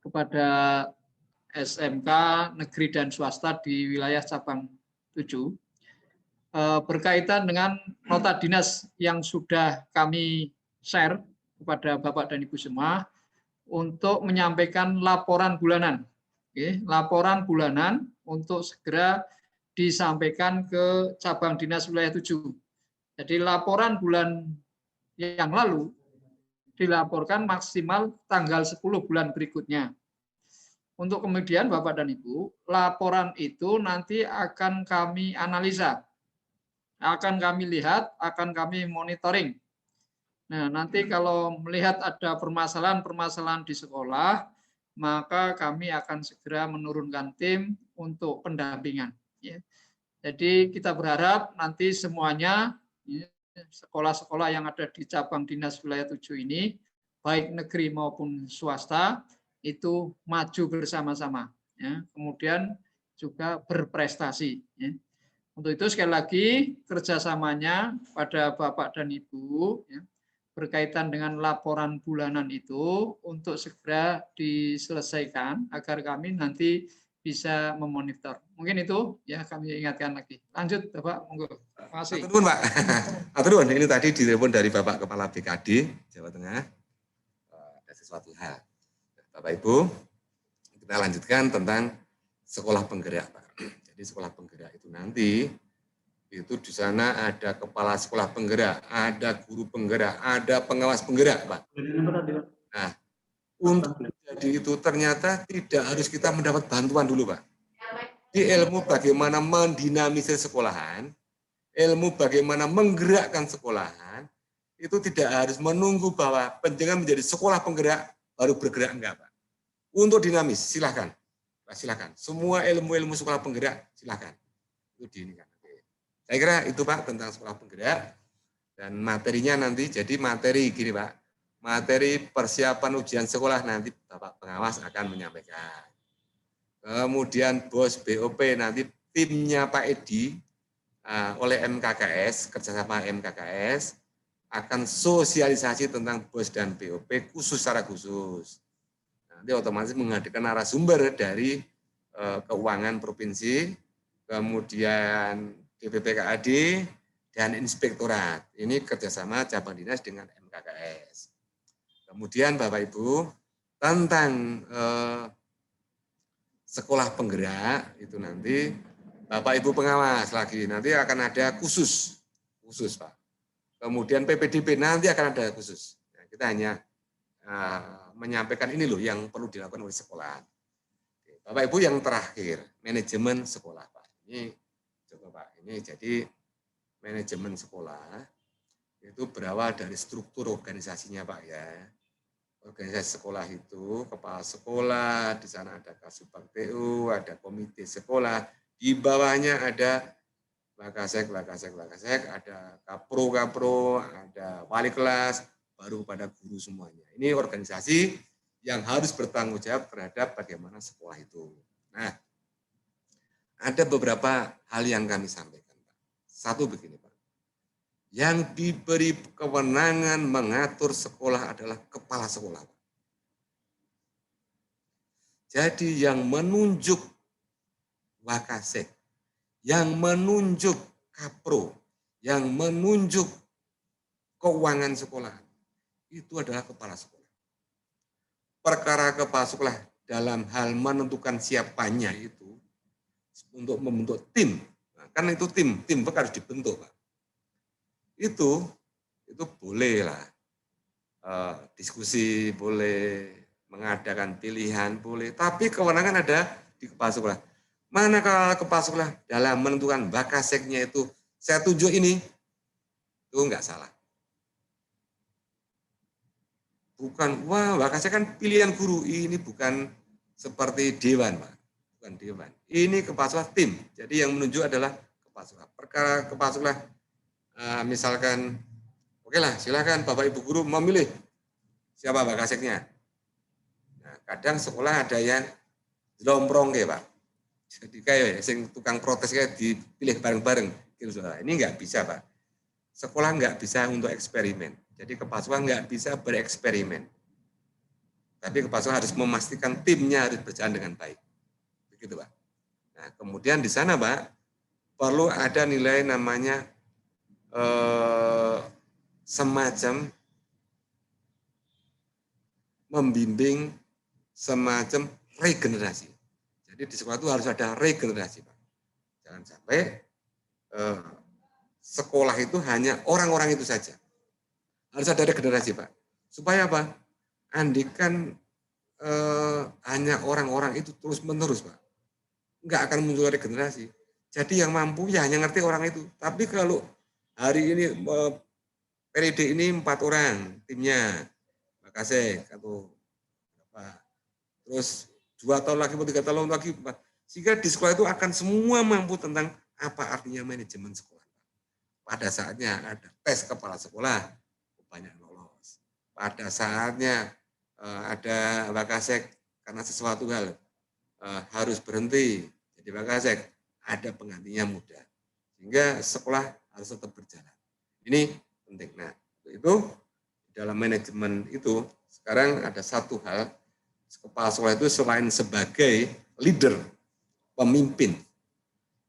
kepada SMK negeri dan swasta di wilayah cabang 7 berkaitan dengan nota dinas yang sudah kami share kepada Bapak dan Ibu semua untuk menyampaikan laporan bulanan. Oke, laporan bulanan untuk segera disampaikan ke cabang dinas wilayah 7. Jadi laporan bulan yang lalu dilaporkan maksimal tanggal 10 bulan berikutnya. Untuk kemudian Bapak dan Ibu, laporan itu nanti akan kami analisa, akan kami lihat, akan kami monitoring. Nah, nanti kalau melihat ada permasalahan-permasalahan di sekolah, maka kami akan segera menurunkan tim untuk pendampingan. Jadi kita berharap nanti semuanya sekolah-sekolah yang ada di cabang dinas wilayah 7 ini, baik negeri maupun swasta, itu maju bersama-sama. Kemudian juga berprestasi. Untuk itu sekali lagi kerjasamanya pada Bapak dan Ibu berkaitan dengan laporan bulanan itu untuk segera diselesaikan agar kami nanti bisa memonitor. Mungkin itu ya kami ingatkan lagi. Lanjut Bapak, monggo. Terima kasih.
Atur Pak. Atur ini tadi ditelepon dari Bapak Kepala BKD Jawa Tengah. Ada sesuatu hal. Bapak Ibu, kita lanjutkan tentang sekolah penggerak Pak. Jadi sekolah penggerak itu nanti itu di sana ada kepala sekolah penggerak, ada guru penggerak, ada pengawas penggerak, Pak. Nah, untuk jadi itu ternyata tidak harus kita mendapat bantuan dulu, Pak. Di ilmu bagaimana mendinamisir sekolahan, ilmu bagaimana menggerakkan sekolahan, itu tidak harus menunggu bahwa penjenengan menjadi sekolah penggerak baru bergerak, enggak, Pak. Untuk dinamis, silakan. Pak, silakan. Semua ilmu-ilmu sekolah penggerak, silakan. Itu diinikan. Saya kira itu Pak tentang sekolah penggerak dan materinya nanti jadi materi gini Pak, materi persiapan ujian sekolah nanti Bapak pengawas akan menyampaikan. Kemudian bos BOP nanti timnya Pak Edi oleh MKKS, kerjasama MKKS akan sosialisasi tentang bos dan BOP khusus secara khusus. Nanti otomatis menghadirkan narasumber dari keuangan provinsi, kemudian BPPKAD dan inspektorat. Ini kerjasama cabang dinas dengan MKKS. Kemudian Bapak Ibu tentang sekolah penggerak itu nanti Bapak Ibu pengawas lagi nanti akan ada khusus Pak. Kemudian PPDB nanti akan ada khusus. Nah, kita hanya menyampaikan ini loh yang perlu dilakukan oleh sekolah. Bapak Ibu yang terakhir manajemen sekolah Pak. Ini coba Pak, ini jadi manajemen sekolah itu berawal dari struktur organisasinya Pak ya. organisasi sekolah itu, kepala sekolah, di sana ada Kasubag TU, ada komite sekolah, di bawahnya ada Wakasek, ada kapro, ada wali kelas, baru pada guru semuanya. Ini organisasi yang harus bertanggung jawab terhadap bagaimana sekolah itu. Nah, ada beberapa hal yang kami sampaikan, Pak. Satu begini, Pak. Yang diberi kewenangan mengatur sekolah adalah kepala sekolah, Pak. Jadi yang menunjuk Wakasek, yang menunjuk kapro, yang menunjuk keuangan sekolah, itu adalah kepala sekolah. Perkara kepala sekolah dalam hal menentukan siapanya itu, untuk membentuk tim, nah, kan itu tim harus dibentuk, Pak. Itu boleh lah, diskusi boleh, mengadakan pilihan boleh, tapi kewenangan ada di kepala sekolah. Manakala kepala sekolah dalam menentukan Wakaseknya itu, saya tunjuk ini, itu enggak salah. Bukan, wah Wakasek kan pilihan guru, ini bukan seperti dewan, Pak. Bukan dewan. Ini kepala sekolah tim, jadi yang menunjuk adalah kepala sekolah. Perkara kepala sekolah, misalkan, oke lah, silakan Bapak Ibu guru memilih siapa Wakaseknya. Nah, kadang sekolah ada yang lomprong ya, Pak. Jadi kayak sing tukang protes kayak dipilih bareng-bareng gitu. Ini nggak bisa, Pak. Sekolah nggak bisa untuk eksperimen. Jadi kepala sekolah nggak bisa bereksperimen. Tapi kepala sekolah harus memastikan timnya harus berjalan dengan baik. Begitu, Pak. Nah, kemudian di sana, Pak, perlu ada nilai namanya semacam membimbing semacam regenerasi. Jadi di sekolah itu harus ada regenerasi, Pak. Jangan sampai sekolah itu hanya orang-orang itu saja. Harus ada regenerasi, Pak. Supaya apa? Andikan hanya orang-orang itu terus-menerus, Pak. Enggak akan muncul regenerasi. Jadi yang mampu ya hanya ngerti orang itu. Tapi kalau hari ini periode ini 4 orang timnya, Wakasek atau apa, terus 2 tahun lagi, 3 tahun lagi, sehingga di sekolah itu akan semua mampu tentang apa artinya manajemen sekolah. Pada saatnya ada tes kepala sekolah, banyak lolos. Pada saatnya ada Wakasek karena sesuatu hal harus berhenti jadi Wakasek, ada penggantinya muda. Sehingga sekolah harus tetap berjalan. Ini penting. Nah, itu dalam manajemen itu sekarang ada satu hal, kepala sekolah itu selain sebagai leader, pemimpin,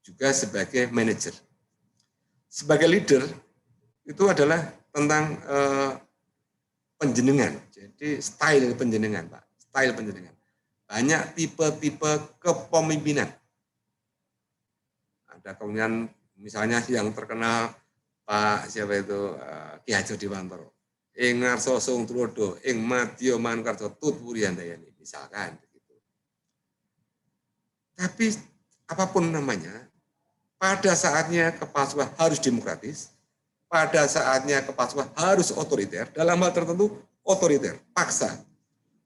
juga sebagai manajer. Sebagai leader itu adalah tentang penjenengan. Jadi style penjenengan, Pak. Style penjenengan. Banyak tipe-tipe kepemimpinan. Ada kemudian misalnya yang terkenal Pak siapa itu Ki Hajo Dewantara. Ing ngarsa sung tulodo, ing madya mankarsa tut wuryandayani, misalkan begitu. Tapi apapun namanya, pada saatnya kepala sekolah harus demokratis, pada saatnya kepala sekolah harus otoriter, dalam hal tertentu otoriter, paksa.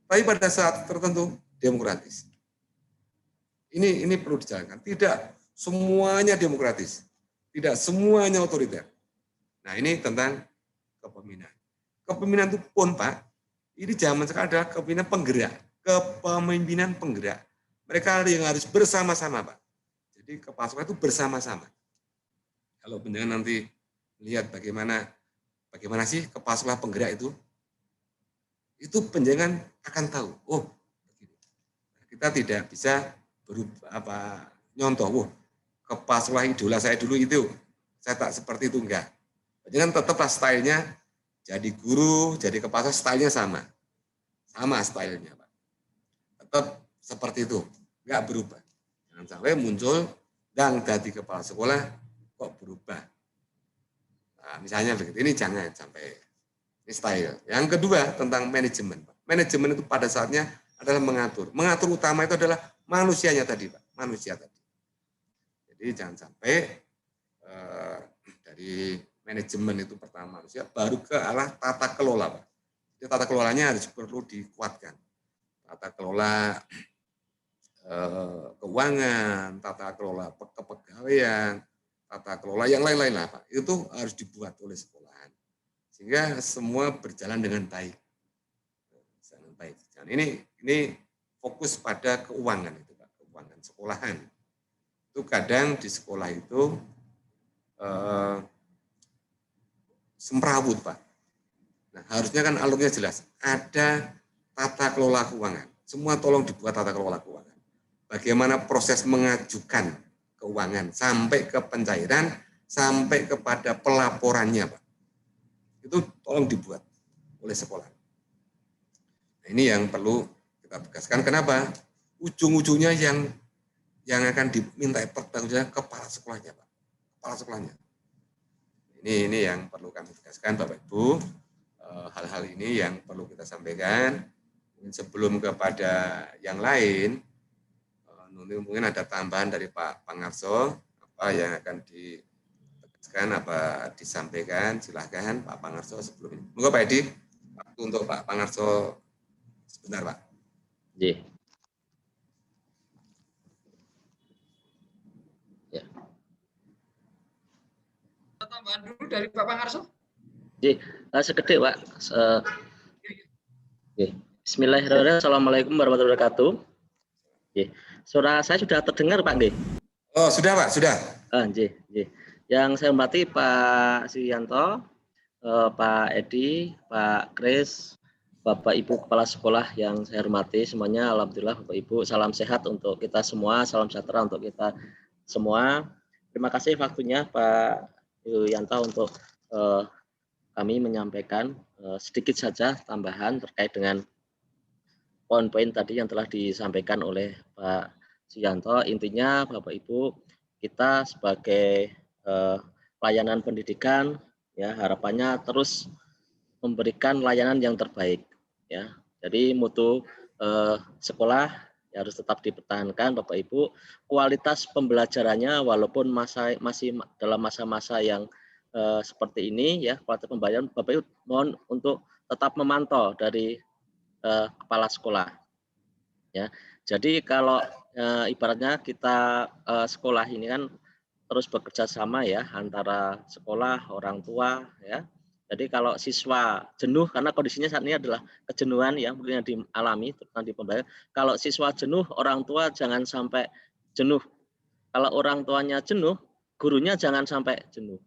Tapi pada saat tertentu demokratis. Ini perlu dijalankan. Tidak semuanya demokratis, tidak semuanya otoriter. Nah, ini tentang kepemimpinan. Kepemimpinan itu pun, Pak, ini zaman sekarang adalah kepemimpinan penggerak. Kepemimpinan penggerak. Mereka yang harus bersama-sama, Pak. Jadi kepala sekolah itu bersama-sama. Kalau pendengar nanti lihat bagaimana sih kepala sekolah penggerak itu penjenengan akan tahu. Oh, kita tidak bisa nyontoh. Kepala sekolah idola saya dulu itu, saya tak seperti itu, enggak. Penjenengan tetaplah stylenya, jadi guru, jadi kepala stylenya sama stylenya, Pak. Tetap seperti itu, enggak berubah. Jangan sampai muncul dan jadi kepala sekolah kok berubah. Nah, misalnya begitu, ini jangan sampai, ini style. Yang kedua tentang manajemen, Pak. Manajemen itu pada saatnya adalah mengatur. Mengatur utama itu adalah manusianya tadi, Pak. Manusia tadi. Jadi jangan sampai dari manajemen itu pertama manusia, baru ke arah tata kelola, Pak. Jadi tata kelolanya harus perlu dikuatkan. Tata kelola keuangan, tata kelola kepegawaian, tata kelola yang lain-lain lah, Pak. Itu harus dibuat oleh sekolahan sehingga semua berjalan dengan baik. Dan ini fokus pada keuangan itu, Pak, keuangan sekolahan. Itu kadang di sekolah itu semrawut, Pak. Nah, harusnya kan alurnya jelas. Ada tata kelola keuangan. Semua tolong dibuat tata kelola keuangan. Bagaimana proses mengajukan keuangan sampai ke pencairan, sampai kepada pelaporannya, Pak. Itu tolong dibuat oleh sekolah. Nah, ini yang perlu kita tegaskan. Kenapa? Ujung-ujungnya yang akan diminta pertanggungjawaban kepala sekolahnya, Pak. Kepala sekolahnya. Ini yang perlu kami tegaskan, Bapak Ibu. Hal-hal ini yang perlu kita sampaikan. Sebelum kepada yang lain, mungkin ada tambahan dari Pak Pangarso, apa yang akan ditegaskan, apa disampaikan, silahkan Pak Pangarso sebelum ini. Monggo Pak Edi, waktu untuk Pak Pangarso sebentar, Pak.
Ya.
Tambahan dulu dari Pak Pangarso.
Segede, Pak. Bismillahirrahmanirrahim. Assalamualaikum warahmatullahi wabarakatuh. Suara saya sudah terdengar, Pak?
Oh, sudah, Pak, sudah.
Yang saya hormati Pak Suyanto, Pak Edi, Pak Kris, Bapak Ibu Kepala Sekolah yang saya hormati semuanya. Alhamdulillah Bapak Ibu, salam sehat untuk kita semua, salam sejahtera untuk kita semua. Terima kasih waktunya Pak Yuyanto untuk kami menyampaikan sedikit saja tambahan terkait dengan poin-poin tadi yang telah disampaikan oleh Pak Suyanto. Intinya Bapak Ibu, kita sebagai pelayanan pendidikan ya harapannya terus memberikan layanan yang terbaik ya. Jadi mutu sekolah ya harus tetap dipertahankan Bapak Ibu. Kualitas pembelajarannya walaupun masih dalam masa-masa yang seperti ini ya, kualitas pembelajaran Bapak Ibu mohon untuk tetap memantau dari kepala sekolah ya. Jadi kalau ibaratnya kita sekolah ini kan terus bekerja sama ya antara sekolah, orang tua ya. Jadi kalau siswa jenuh karena kondisinya saat ini adalah kejenuhan ya mungkin yang dialami terutama di pembelajaran. Kalau siswa jenuh, orang tua jangan sampai jenuh. Kalau orang tuanya jenuh, gurunya jangan sampai jenuh.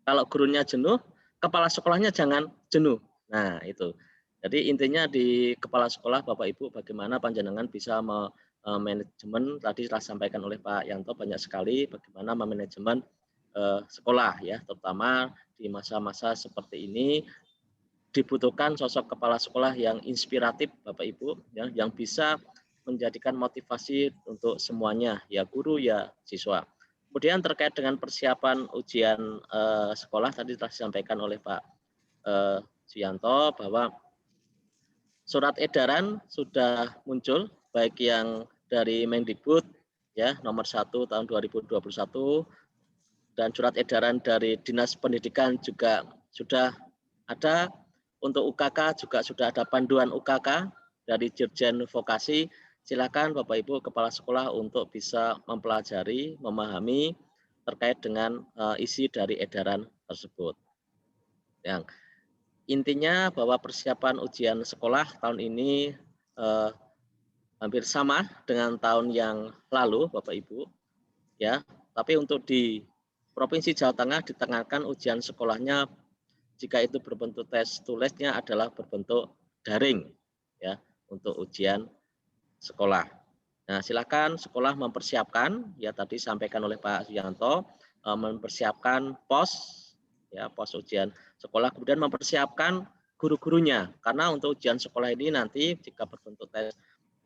Kalau gurunya jenuh, kepala sekolahnya jangan jenuh. Nah, itu. Jadi intinya di kepala sekolah Bapak Ibu bagaimana panjenengan bisa manajemen tadi telah disampaikan oleh Pak Yanto banyak sekali bagaimana memanajemen sekolah ya, terutama di masa-masa seperti ini dibutuhkan sosok kepala sekolah yang inspiratif Bapak Ibu ya, yang bisa menjadikan motivasi untuk semuanya ya guru ya siswa. Kemudian terkait dengan persiapan ujian sekolah tadi telah disampaikan oleh Pak Suyanto bahwa surat edaran sudah muncul baik yang dari Mendikbud ya nomor 1 tahun 2021 dan surat edaran dari Dinas Pendidikan juga sudah ada. Untuk UKK juga sudah ada panduan UKK dari Dirjen Vokasi. Silakan Bapak Ibu Kepala Sekolah untuk bisa mempelajari, memahami terkait dengan isi dari edaran tersebut. Yang intinya bahwa persiapan ujian sekolah tahun ini hampir sama dengan tahun yang lalu Bapak Ibu. Ya, tapi untuk di Provinsi Jawa Tengah ditengahkan ujian sekolahnya jika itu berbentuk tes tulisnya adalah berbentuk daring ya untuk ujian sekolah. Nah, silakan sekolah mempersiapkan ya tadi sampaikan oleh Pak Suyanto mempersiapkan pos ya pos ujian sekolah kemudian mempersiapkan guru-gurunya karena untuk ujian sekolah ini nanti jika berbentuk tes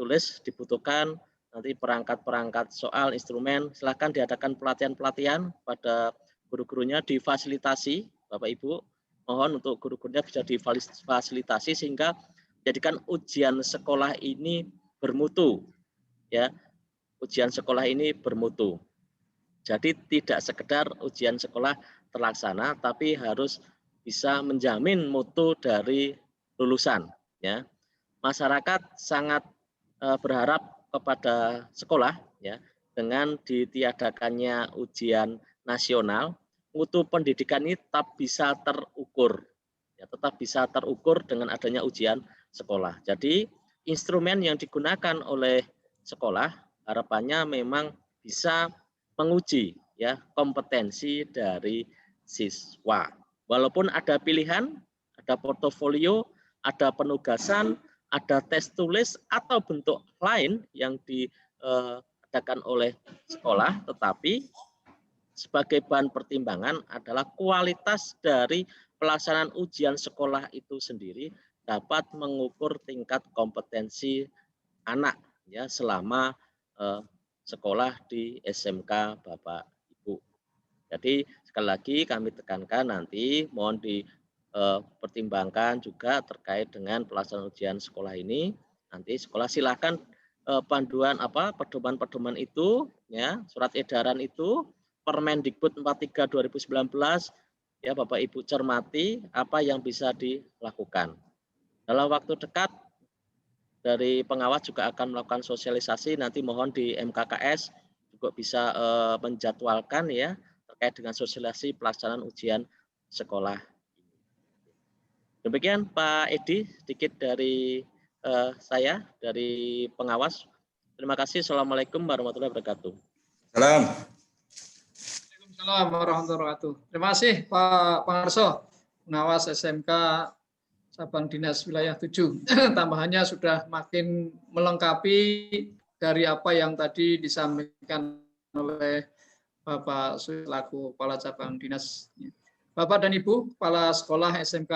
tulis dibutuhkan nanti perangkat-perangkat soal instrumen silakan diadakan pelatihan-pelatihan pada guru-gurunya difasilitasi Bapak Ibu. Mohon untuk guru-gurunya bisa difasilitasi sehingga jadikan ujian sekolah ini bermutu ya ujian sekolah ini bermutu jadi tidak sekedar ujian sekolah terlaksana tapi harus bisa menjamin mutu dari lulusan. Ya, masyarakat sangat berharap kepada sekolah ya dengan ditiadakannya ujian nasional, mutu pendidikan ini tetap bisa terukur, ya tetap bisa terukur dengan adanya ujian sekolah. Jadi instrumen yang digunakan oleh sekolah harapannya memang bisa menguji ya kompetensi dari siswa. Walaupun ada pilihan, ada portofolio, ada penugasan, ada tes tulis atau bentuk lain yang diadakan oleh sekolah, tetapi sebagai bahan pertimbangan adalah kualitas dari pelaksanaan ujian sekolah itu sendiri dapat mengukur tingkat kompetensi anak ya selama sekolah di SMK Bapak Ibu. Jadi sekali lagi kami tekankan nanti mohon dipertimbangkan juga terkait dengan pelaksanaan ujian sekolah ini. Nanti sekolah silakan panduan pedoman-pedoman itu ya, surat edaran itu Permendikbud 43 2019 ya Bapak Ibu cermati apa yang bisa dilakukan. Dalam waktu dekat dari pengawas juga akan melakukan sosialisasi, nanti mohon di MKKS juga bisa menjadwalkan ya terkait dengan sosialisasi pelaksanaan ujian sekolah. Demikian Pak Edi, sedikit dari saya, dari pengawas. Terima kasih. Assalamualaikum warahmatullahi wabarakatuh.
Salam.
Waalaikumsalam warahmatullahi wabarakatuh. Terima kasih Pak Pangarso, pengawas SMK Cabang Dinas Wilayah 7. Tambahannya sudah makin melengkapi dari apa yang tadi disampaikan oleh Bapak selaku Kepala Cabang Dinas. Bapak dan Ibu, Kepala Sekolah SMK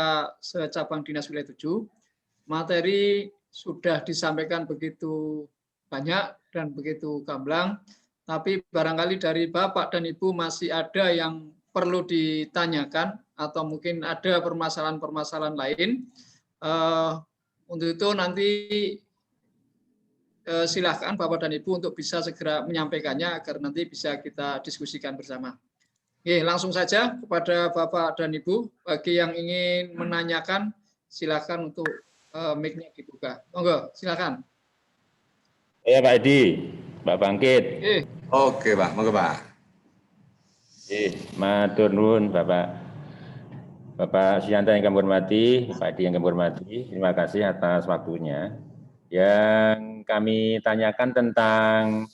Cabang Dinas Wilayah 7, materi sudah disampaikan begitu banyak dan begitu gamblang, tapi barangkali dari Bapak dan Ibu masih ada yang perlu ditanyakan atau mungkin ada permasalahan-permasalahan lain. Untuk itu nanti silahkan Bapak dan Ibu untuk bisa segera menyampaikannya agar nanti bisa kita diskusikan bersama. Oke, langsung saja kepada Bapak dan Ibu, bagi yang ingin menanyakan silahkan untuk mic-nya dibuka. Monggo, silahkan.
Ya Pak Edi, Pak Bangkit.
Oke Pak, monggo Pak.
Matur nuwun Bapak Suyanto yang kami hormati, Pak Edi yang kami hormati, terima kasih atas waktunya. Yang kami tanyakan tentang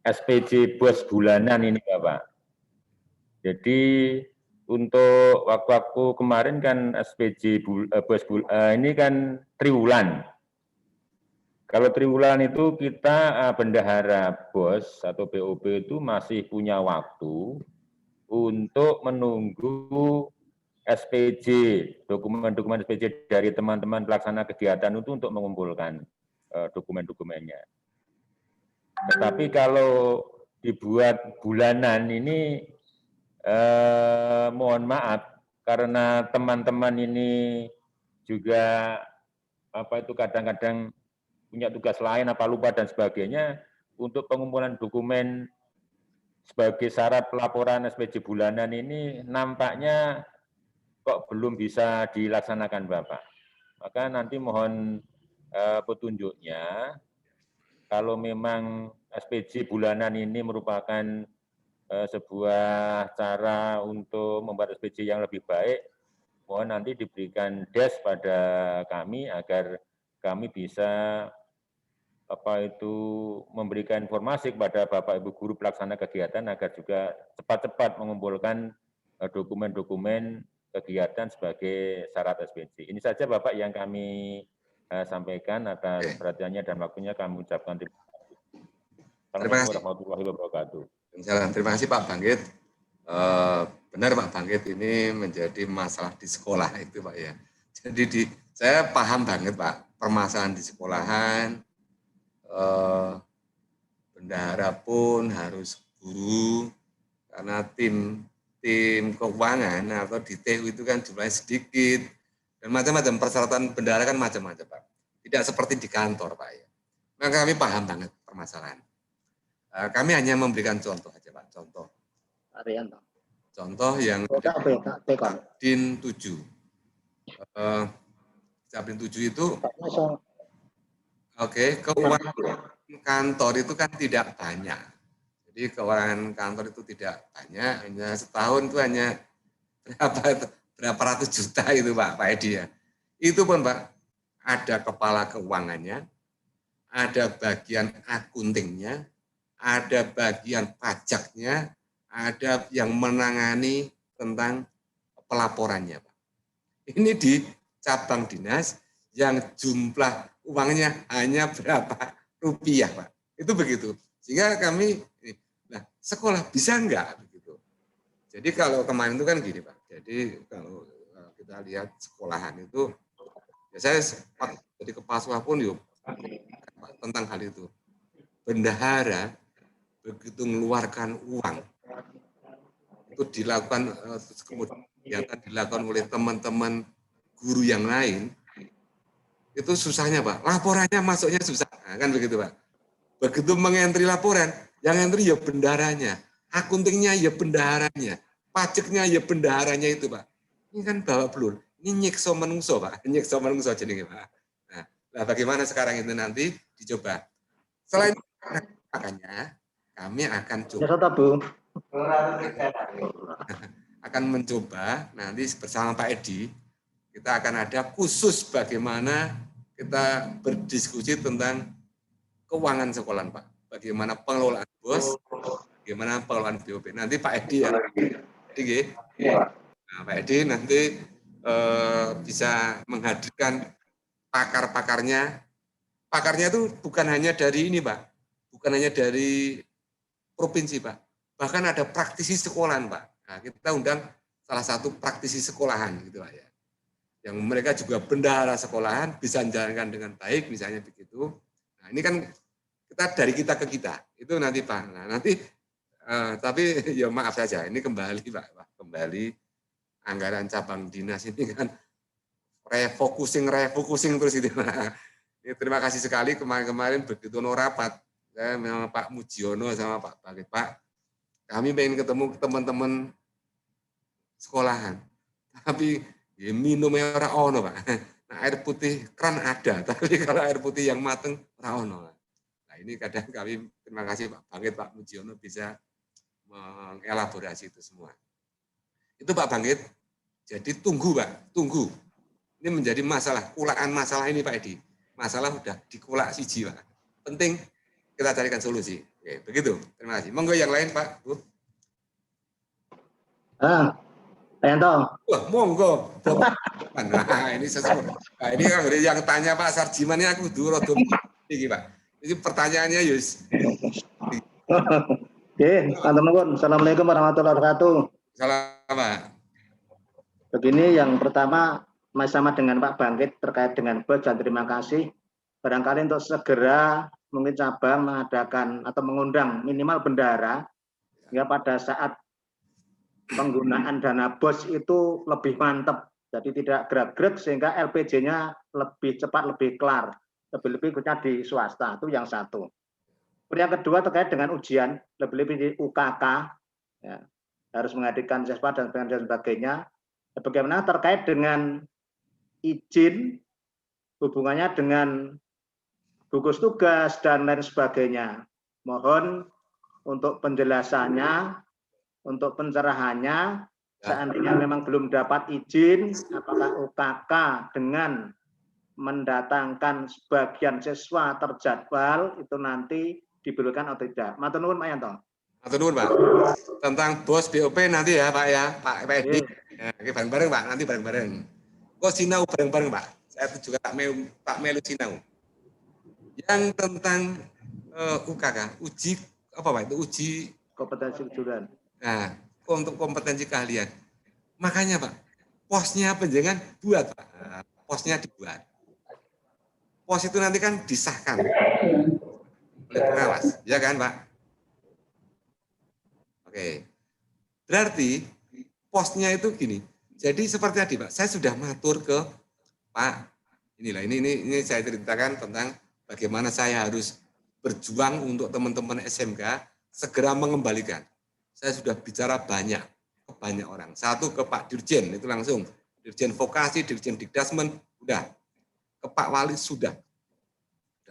SPJ BOS bulanan ini Bapak. Jadi untuk waktu kemarin kan SPJ BOS ini kan triwulan. Kalau triwulan itu kita bendahara BOS atau BOP itu masih punya waktu untuk menunggu SPJ, dokumen-dokumen SPJ dari teman-teman pelaksana kegiatan itu untuk mengumpulkan dokumen-dokumennya. Tetapi kalau dibuat bulanan ini mohon maaf karena teman-teman ini juga kadang-kadang punya tugas lain, lupa dan sebagainya, untuk pengumpulan dokumen sebagai syarat pelaporan SPJ bulanan ini nampaknya kok belum bisa dilaksanakan Bapak. Maka nanti mohon petunjuknya, kalau memang SPJ bulanan ini merupakan sebuah cara untuk membuat SPJ yang lebih baik, mohon nanti diberikan desk pada kami agar kami bisa memberikan informasi kepada Bapak Ibu guru pelaksana kegiatan agar juga cepat-cepat mengumpulkan dokumen-dokumen kegiatan sebagai syarat SPJ. Ini saja Bapak yang kami sampaikan atas perhatiannya dan waktunya kami ucapkan terima kasih. Assalamualaikum warahmatullahi wabarakatuh.
Terima kasih Pak Bangkit. Benar Pak Bangkit, ini menjadi masalah di sekolah itu Pak ya. Jadi saya paham banget Pak, permasalahan di sekolahan, bendahara pun harus guru, karena tim keuangan atau di TU itu kan jumlahnya sedikit, dan macam-macam persyaratan bendahara kan macam-macam Pak. Tidak seperti di kantor Pak ya. Maka kami paham banget permasalahan. Kami hanya memberikan contoh aja Pak, contoh yang DIN 7. Capim 7 itu, oke, keuangan kantor itu kan tidak banyak. Jadi keuangan kantor itu tidak banyak, hanya setahun itu hanya berapa ratus juta itu Pak Edi ya. Itu pun Pak, ada kepala keuangannya, ada bagian akuntingnya, ada bagian pajaknya, ada yang menangani tentang pelaporannya Pak. Ini di cabang dinas yang jumlah uangnya hanya berapa rupiah Pak. Itu begitu. Sehingga kami, nah sekolah bisa enggak begitu. Jadi kalau kemarin itu kan gini Pak. Jadi kalau kita lihat sekolahan itu, ya saya jadi kepala sekolah pun yuk tentang hal itu. Bendahara begitu mengeluarkan uang itu dilakukan kemudian dilakukan oleh teman-teman guru yang lain, itu susahnya Pak. Laporannya masuknya susah, nah, kan begitu Pak. Begitu mengentri laporan, yang entry ya bendaharanya, akuntingnya ya bendaharanya, pajaknya ya bendaharanya itu Pak. Ini kan bawa belur. Ini nyiksa menungso Pak, nyiksa menungso jadi Pak. Nah, bagaimana sekarang itu nanti dicoba. Selain makanya kami akan coba. Akan mencoba nanti bersama Pak Edi, kita akan ada khusus bagaimana kita berdiskusi tentang keuangan sekolah Pak. Bagaimana pengelolaan BOS, bagaimana pengelolaan BOP. Nanti Pak Edi ya. Nah, Pak Edi nanti bisa menghadirkan pakar-pakarnya. Pakarnya itu bukan hanya dari ini Pak, bukan hanya dari provinsi Pak, bahkan ada praktisi sekolahan Pak. Nah, kita undang salah satu praktisi sekolahan gitu Pak ya, yang mereka juga bendahara sekolahan bisa menjalankan dengan baik misalnya begitu. Nah ini kan kita dari kita ke kita itu nanti Pak. Nah nanti tapi ya maaf saja ini kembali Pak, kembali anggaran cabang dinas ini kan refocusing terus itu Pak. Terima kasih sekali kemarin begitu rapat saya sama Pak Mujiono sama Pak Bagit, Pak kami pengen ketemu teman-teman sekolahan, tapi ya minumnya ora ono Pak. Nah, air putih keran ada, tapi kalau air putih yang mateng ora ono. Nah ini kadang kami terima kasih Pak Bagit, Pak Mujiono bisa mengelaborasi itu semua. Itu Pak Bagit. Jadi tunggu Pak, tunggu. Ini menjadi masalah, kulaan masalah ini Pak Edi. Masalah udah dikulak siji Pak. Penting kita carikan solusi. Oke, begitu. Terima kasih. Monggo yang lain Pak, Bu.
Pak Yanto.
Wah, monggo. Nah, ini sesuatu. Nah, ini yang tanya Pak Sarjiman ini aku dulu iki Pak. Ini pertanyaannya Yus.
Oke, teman-teman. Assalamualaikum warahmatullahi wabarakatuh.
Salam Pak.
Begini, yang pertama sama dengan Pak Bangkit terkait dengan BOS dan terima kasih. Barangkali untuk segera mungkin cabang mengadakan atau mengundang minimal bendahara sehingga pada saat penggunaan dana BOS itu lebih mantap. Jadi tidak gerak-gerak sehingga LPJ-nya lebih cepat, lebih kelar. Lebih-lebih khususnya di swasta, itu yang satu. Yang kedua terkait dengan ujian, lebih-lebih di UKK, ya, harus menghadirkan siswa dan sebagainya. Bagaimana terkait dengan izin, hubungannya dengan gugus tugas dan lain sebagainya. Mohon untuk penjelasannya, untuk pencerahannya, seandainya memang belum dapat izin, apakah UKK dengan mendatangkan sebagian siswa terjadwal itu nanti diberikan atau tidak. Matur nuwun Pak Yanto.
Matur nuwun Pak. Tentang BOS BOP nanti ya Pak ya, Pak Edi. Ya, bareng-bareng Pak, nanti bareng-bareng. Kok sinau bareng-bareng Pak. Saya juga tak melu sinau. Yang tentang UKK, uji apa Pak itu? Uji
kompetensi kejuruan.
Nah, untuk kompetensi keahlian. Makanya Pak, posnya penjenengan buat Pak. Nah, posnya dibuat. Pos itu nanti kan disahkan oleh pengawas, ya kan Pak? Oke. Berarti posnya itu gini. Jadi seperti tadi Pak, saya sudah matur ke Pak. Inilah ini saya ceritakan tentang bagaimana saya harus berjuang untuk teman-teman SMK segera mengembalikan. Saya sudah bicara banyak ke banyak orang. Satu ke Pak Dirjen itu langsung, Dirjen Vokasi, Dirjen Dikdasmen, udah. ke Pak Wali sudah.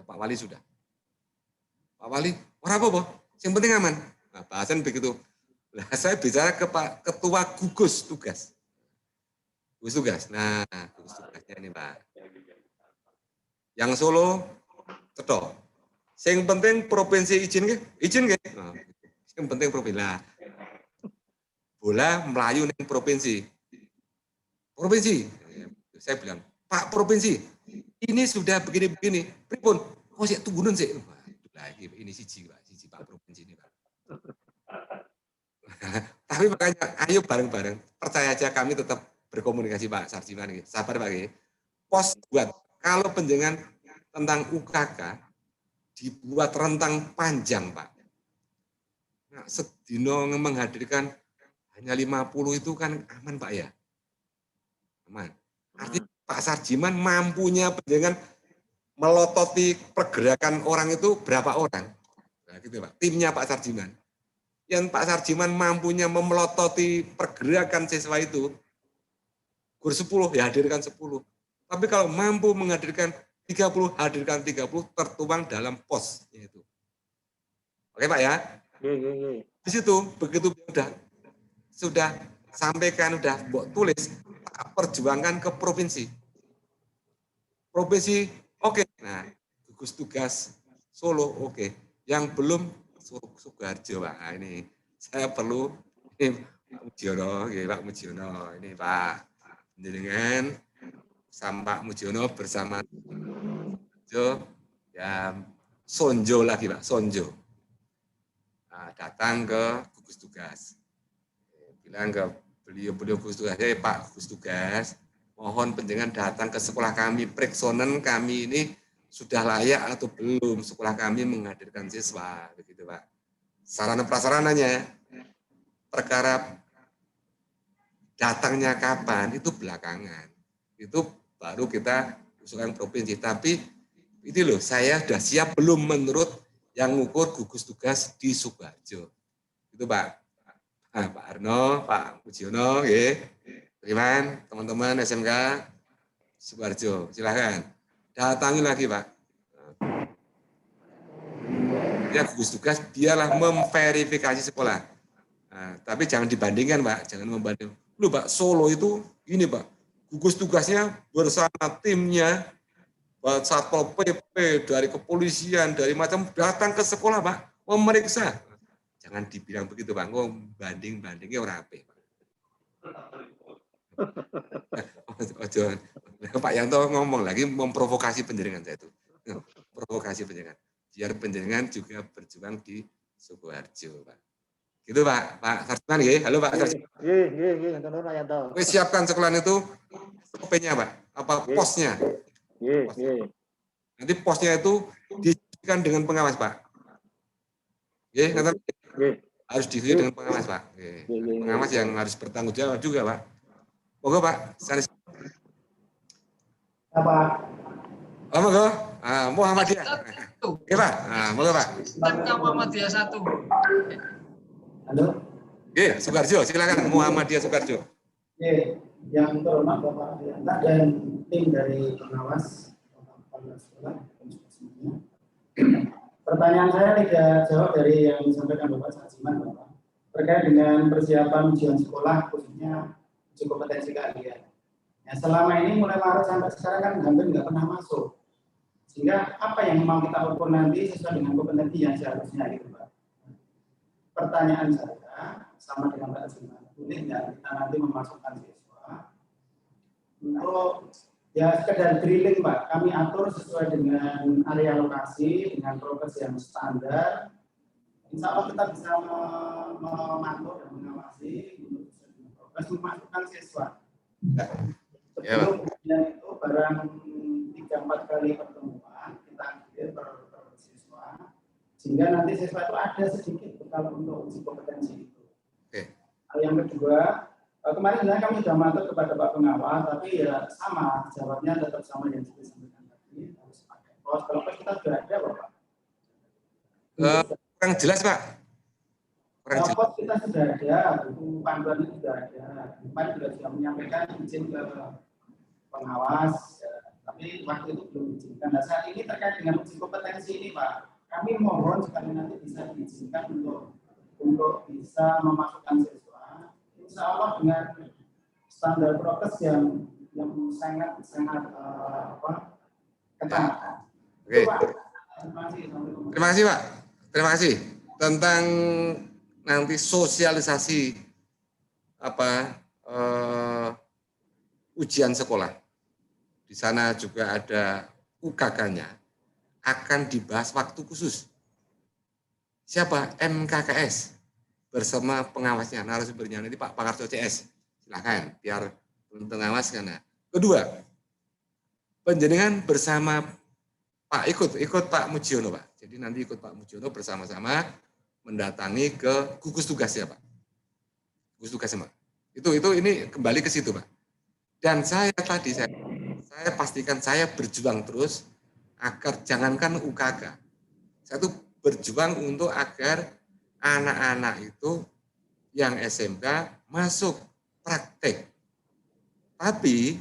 Pak Wali sudah. Pak Wali, orang apa, Boh? Yang penting aman. Nah, bahasan begitu. Nah, saya bicara ke Pak Ketua Gugus Tugas. Gugus Tugas. Nah, gugus tugasnya ini, Pak. Yang Solo, cetok. Yang penting provinsi izin ke? Izin ke? Nah, yang penting provinsi. Nah, bola Melayu ning provinsi. Provinsi. Saya bilang, Pak Provinsi, ini sudah begini-begini. Pripun? Oh, sih tungguin sih. Lagi ini siji Pak Provinsi ini, Pak. Tapi makanya ayo bareng-bareng. Percaya aja kami tetap berkomunikasi Pak Sarjiman. Sabar Pak. Pos buat kalau penjenengan tentang UKK dibuat rentang panjang Pak. Nah, sedino menghadirkan hanya 50 itu kan aman Pak ya. Aman. Artinya Pak Sarjiman mampunya penjenengan melototi pergerakan orang itu berapa orang. Nah, gitu Pak. Timnya Pak Sarjiman. Yang Pak Sarjiman mampunya memelototi pergerakan siswa itu, guru 10, ya hadirkan 10. Tapi kalau mampu menghadirkan 30, hadirkan 30, tertuang dalam pos. Itu. Oke Pak ya? Di situ, begitu sudah sampaikan, sudah tulis, perjuangan ke provinsi. Provinsi, oke. Nah, gugus tugas Solo, oke. Yang belum Sukoharjo, Pak. Nah, ini saya perlu ini Pak Mujiono, Pak Mujiono, ini Pak dengan sama Pak Mujiono bersama ya Sonjo lagi Pak, Sonjo. Nah, datang ke gugus tugas, bilang ke beliau gugus tugas, Pak gugus tugas, mohon penjenengan datang ke sekolah kami, Preksonen kami ini sudah layak atau belum sekolah kami menghadirkan siswa, begitu Pak. Sarana prasarananya, perkara datangnya kapan itu belakangan, itu baru kita usulkan provinsi. Tapi itu loh, saya sudah siap belum menurut yang ngukur gugus tugas di Sukoharjo, itu Pak. Nah, Pak Arno, Pak Mujiono, terima teman-teman SMK Sukoharjo, silakan. Datangi lagi Pak. Ya gugus tugas dialah memverifikasi sekolah. Nah, tapi jangan dibandingkan Pak, jangan membanding. Lu Pak Solo itu ini Pak, gugus tugasnya bersama timnya, Satpol PP dari kepolisian dari macam datang ke sekolah Pak, memeriksa. Jangan dibilang begitu Pak, bandingnya orang apa Pak. Pak Yanto ngomong lagi memprovokasi penjaringan saya itu. Provokasi penjaringan. Biar penjaringan juga berjuang di Sukoharjo, Pak. Gitu Pak. Pak Sarjiman, halo Pak Sarjiman. Oke, siapkan sekolah itu SOP-nya Pak. Apa posnya? Nanti posnya itu diisikan dengan pengawas Pak. Harus diisi dengan pengawas Pak. Pengawas yang harus bertanggung jawab juga Pak. Moga Pak.
Apa?
Oh, moga. Muhammadiyah. Oke Pak. Moga Pak.
Muhammadiyah 1.
Halo.
Sukoharjo, silakan Muhammadiyah Sukoharjo.
Yang terhormat Bapak Arianta dan tim dari pengawas kepala sekolah. Pertanyaan saya tidak jawab dari yang disampaikan Bapak Sarjiman, Bapak, terkait dengan persiapan ujian sekolah, khususnya uji kompetensi keahlian. Ya, selama ini mulai Maret sampai sekarang kan hampir nggak pernah masuk. Sehingga apa yang mau kita ukur nanti sesuai dengan kompetensi yang seharusnya itu, Pak. Pertanyaan saya sama dengan Pak Sarjiman, boleh nggak kita nanti memasukkan siswa? Kalau ya sekedar drilling Pak, kami atur sesuai dengan area lokasi, dengan prokes yang standar. Insya Allah kita bisa memantau dan mengawasi untuk prokes memasukkan siswa. Sebelum kemudian itu barang 3-4 kali pertemuan kita ambil per siswa, sehingga nanti siswa itu ada sedikit bekal untuk uji kompetensi itu. Hal yang kedua, kemarin sebenarnya kami sudah mengatur kepada Pak Pengawas, tapi ya sama, jawabnya tetap sama yang sudah disampaikan tadi, harus pakai pos. Kalau kita sudah ada, Bapak?
Kurang jelas, Pak.
Pos kita sudah ada, buku panduan itu sudah ada. Kemarin juga sudah menyampaikan izin ke pengawas,
tapi waktu itu belum diizinkan. Nah, saat ini terkait dengan uji kompetensi ini, Pak, kami mohon sekali nanti bisa diizinkan untuk bisa memasukkan siswa, insya Allah dengan standar prokes yang sangat ketat.
Oke. Terima kasih Pak. Terima kasih tentang nanti sosialisasi ujian sekolah. Di sana juga ada UKK-nya, akan dibahas waktu khusus. Siapa? MKKS bersama pengawasnya, narasumbernya nanti Pak Pakarso CS. Silakan, biar pengawas karena. Kedua, penjenengan bersama Pak ikut Pak Mujiono Pak. Jadi nanti ikut Pak Mujiono bersama-sama mendatangi ke gugus tugasnya Pak. Gugus tugasnya Pak. Itu ini kembali ke situ Pak. Dan saya pastikan saya berjuang terus agar jangankan UKK. Saya tuh berjuang untuk agar anak-anak itu yang SMK masuk praktek. Tapi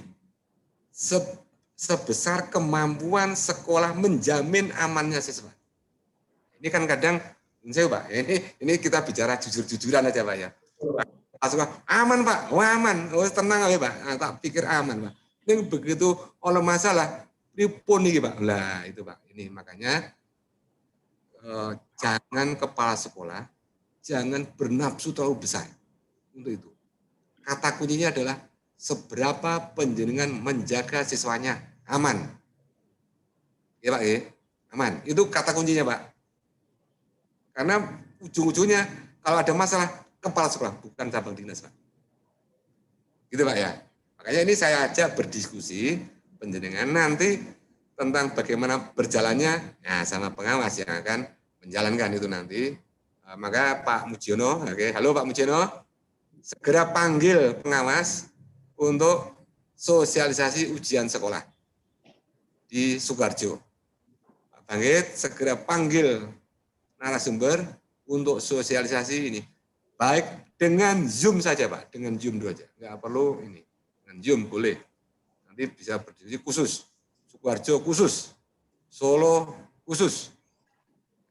sebesar kemampuan sekolah menjamin amannya siswa. Ini kan kadang, saya Pak, ini kita bicara jujur-jujuran aja Pak ya. Aman Pak, aman, tenang aja Pak, tak pikir aman Pak. Ini begitu oleh masalah, pripun nih Pak. Lah itu Pak, ini makanya jangan kepala sekolah, jangan bernafsu terlalu besar untuk itu. Kata kuncinya adalah seberapa penjenengan menjaga siswanya aman. Ya Pak, ya? Aman. Itu kata kuncinya Pak. Karena ujung-ujungnya kalau ada masalah kepala sekolah, bukan cabang dinas Pak. Gitu Pak ya. Makanya ini saya ajak berdiskusi penjenengan nanti tentang bagaimana berjalannya, ya sama pengawas yang akan menjalankan itu nanti. Maka Pak Mujiono, oke, halo Pak Mujiono, segera panggil pengawas untuk sosialisasi ujian sekolah di Sukoharjo. Pak Bangkit segera panggil narasumber untuk sosialisasi ini. Baik dengan Zoom saja Pak, dengan Zoom dulu aja, nggak perlu ini. Dengan Zoom boleh, nanti bisa berdiskusi khusus, Sukoharjo khusus, Solo khusus,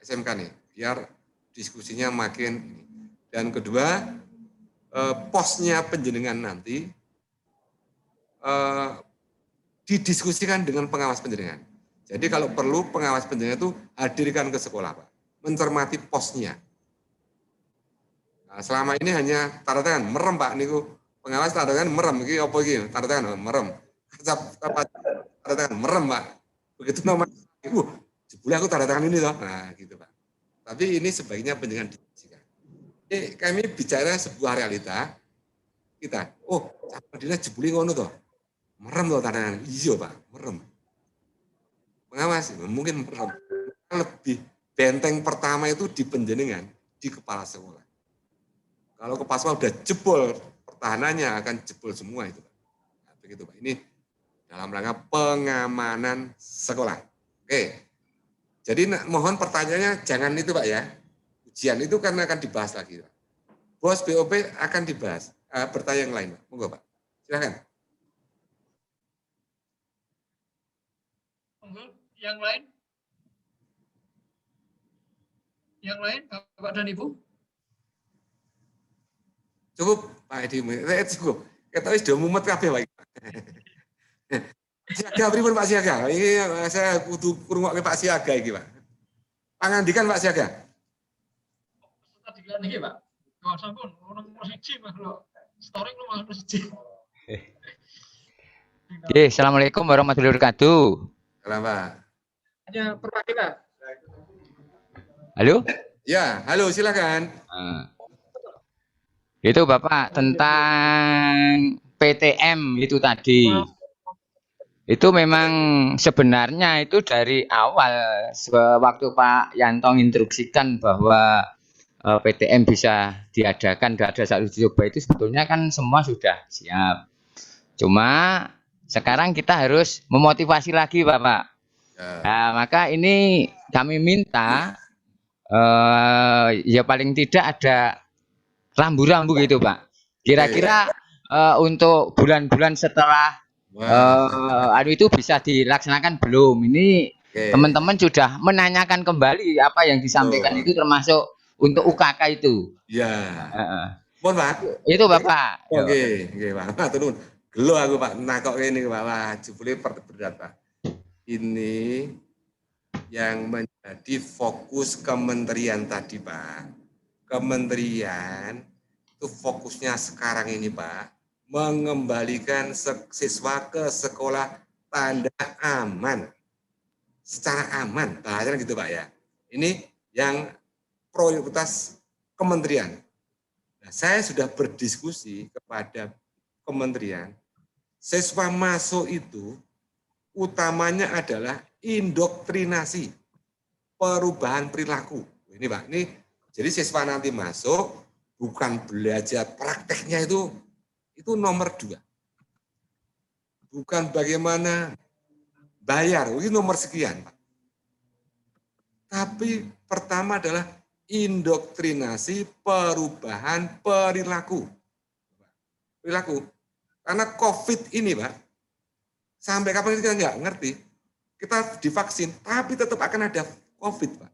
SMK nih, biar diskusinya makin ini. Dan kedua, posnya penjenengan nanti didiskusikan dengan pengawas penjenengan. Jadi kalau perlu pengawas penjenengan itu hadirkan ke sekolah Pak, mencermati posnya. Nah, selama ini hanya tanda tangan, merem Pak, niku pengawas tanda tangan merem, iki apa iki? Tanda tangan merem. Tanda tangan merem Pak. Begitu nomor, jebule aku tanda tangan ini toh. Nah, gitu Pak. Tapi ini sebaiknya penjenengan diskusikan. Ini kami bicara sebuah realita kita. Oh, cabang dinas jebule ngono toh. Merem loh tanda tangan. Iya Pak, merem. Pengawas mungkin merem. Lebih benteng pertama itu di penjenengan, di kepala sekolah. Kalau kepala sekolah udah jebol, pertahanannya akan jebol semua itu Pak. Nah, begitu Pak. Ini dalam rangka pengamanan sekolah. Oke. Jadi mohon pertanyaannya jangan itu Pak ya. Ujian itu karena akan dibahas lagi Pak. Bos BOP akan dibahas. Bertanya yang lain Pak. Monggo Pak. Silakan.
Yang lain? Yang lain, Bapak dan Ibu?
Cukup, Pak Edi. Cukup. Kita sudah mumet kabeh Pak. Siaga pripun Pak Siaga? Ini saya kudu krungokke Pak Siaga iki, Pak. Pangandikan Pak Siaga.
Tadi kan iki, Pak. Kok sampun nomor 1 Mas lo. Story nomor 1.
Oke, Assalamualaikum warahmatullahi wabarakatuh.
Salam Pak.
Hanya perwakilan.
Halo?
Ya, halo silakan.
Itu Bapak tentang PTM itu tadi. Itu memang sebenarnya itu dari awal waktu Pak Yanto instruksikan bahwa PTM bisa diadakan, ada satu coba itu sebetulnya kan semua sudah siap. Cuma sekarang kita harus memotivasi lagi Bapak. Nah, maka ini kami minta ya paling tidak ada rambu-rambu gitu Pak. Kira-kira untuk bulan-bulan setelah itu bisa dilaksanakan belum? Ini teman-teman sudah menanyakan kembali apa yang disampaikan itu termasuk untuk UKK itu.
Ya. Mohon Pak.
Itu Bapak.
Oke, Pak. Turun. Gelo aku Pak, nakok ini Pak. Wah, jebule berat Pak. Ini yang menjadi fokus kementerian tadi Pak. Kementerian itu fokusnya sekarang ini Pak, mengembalikan siswa ke sekolah tanda aman. Secara aman, bahasanya gitu Pak ya. Ini yang prioritas kementerian. Nah, saya sudah berdiskusi kepada kementerian, siswa masuk itu utamanya adalah indoktrinasi, perubahan perilaku. Ini Pak, ini jadi siswa nanti masuk bukan belajar prakteknya itu nomor 2. Bukan bagaimana bayar, ini nomor sekian Pak. Tapi pertama adalah indoktrinasi perubahan perilaku. Karena COVID ini Pak, sampai kapan kita nggak ngerti. Kita divaksin, tapi tetap akan ada COVID Pak.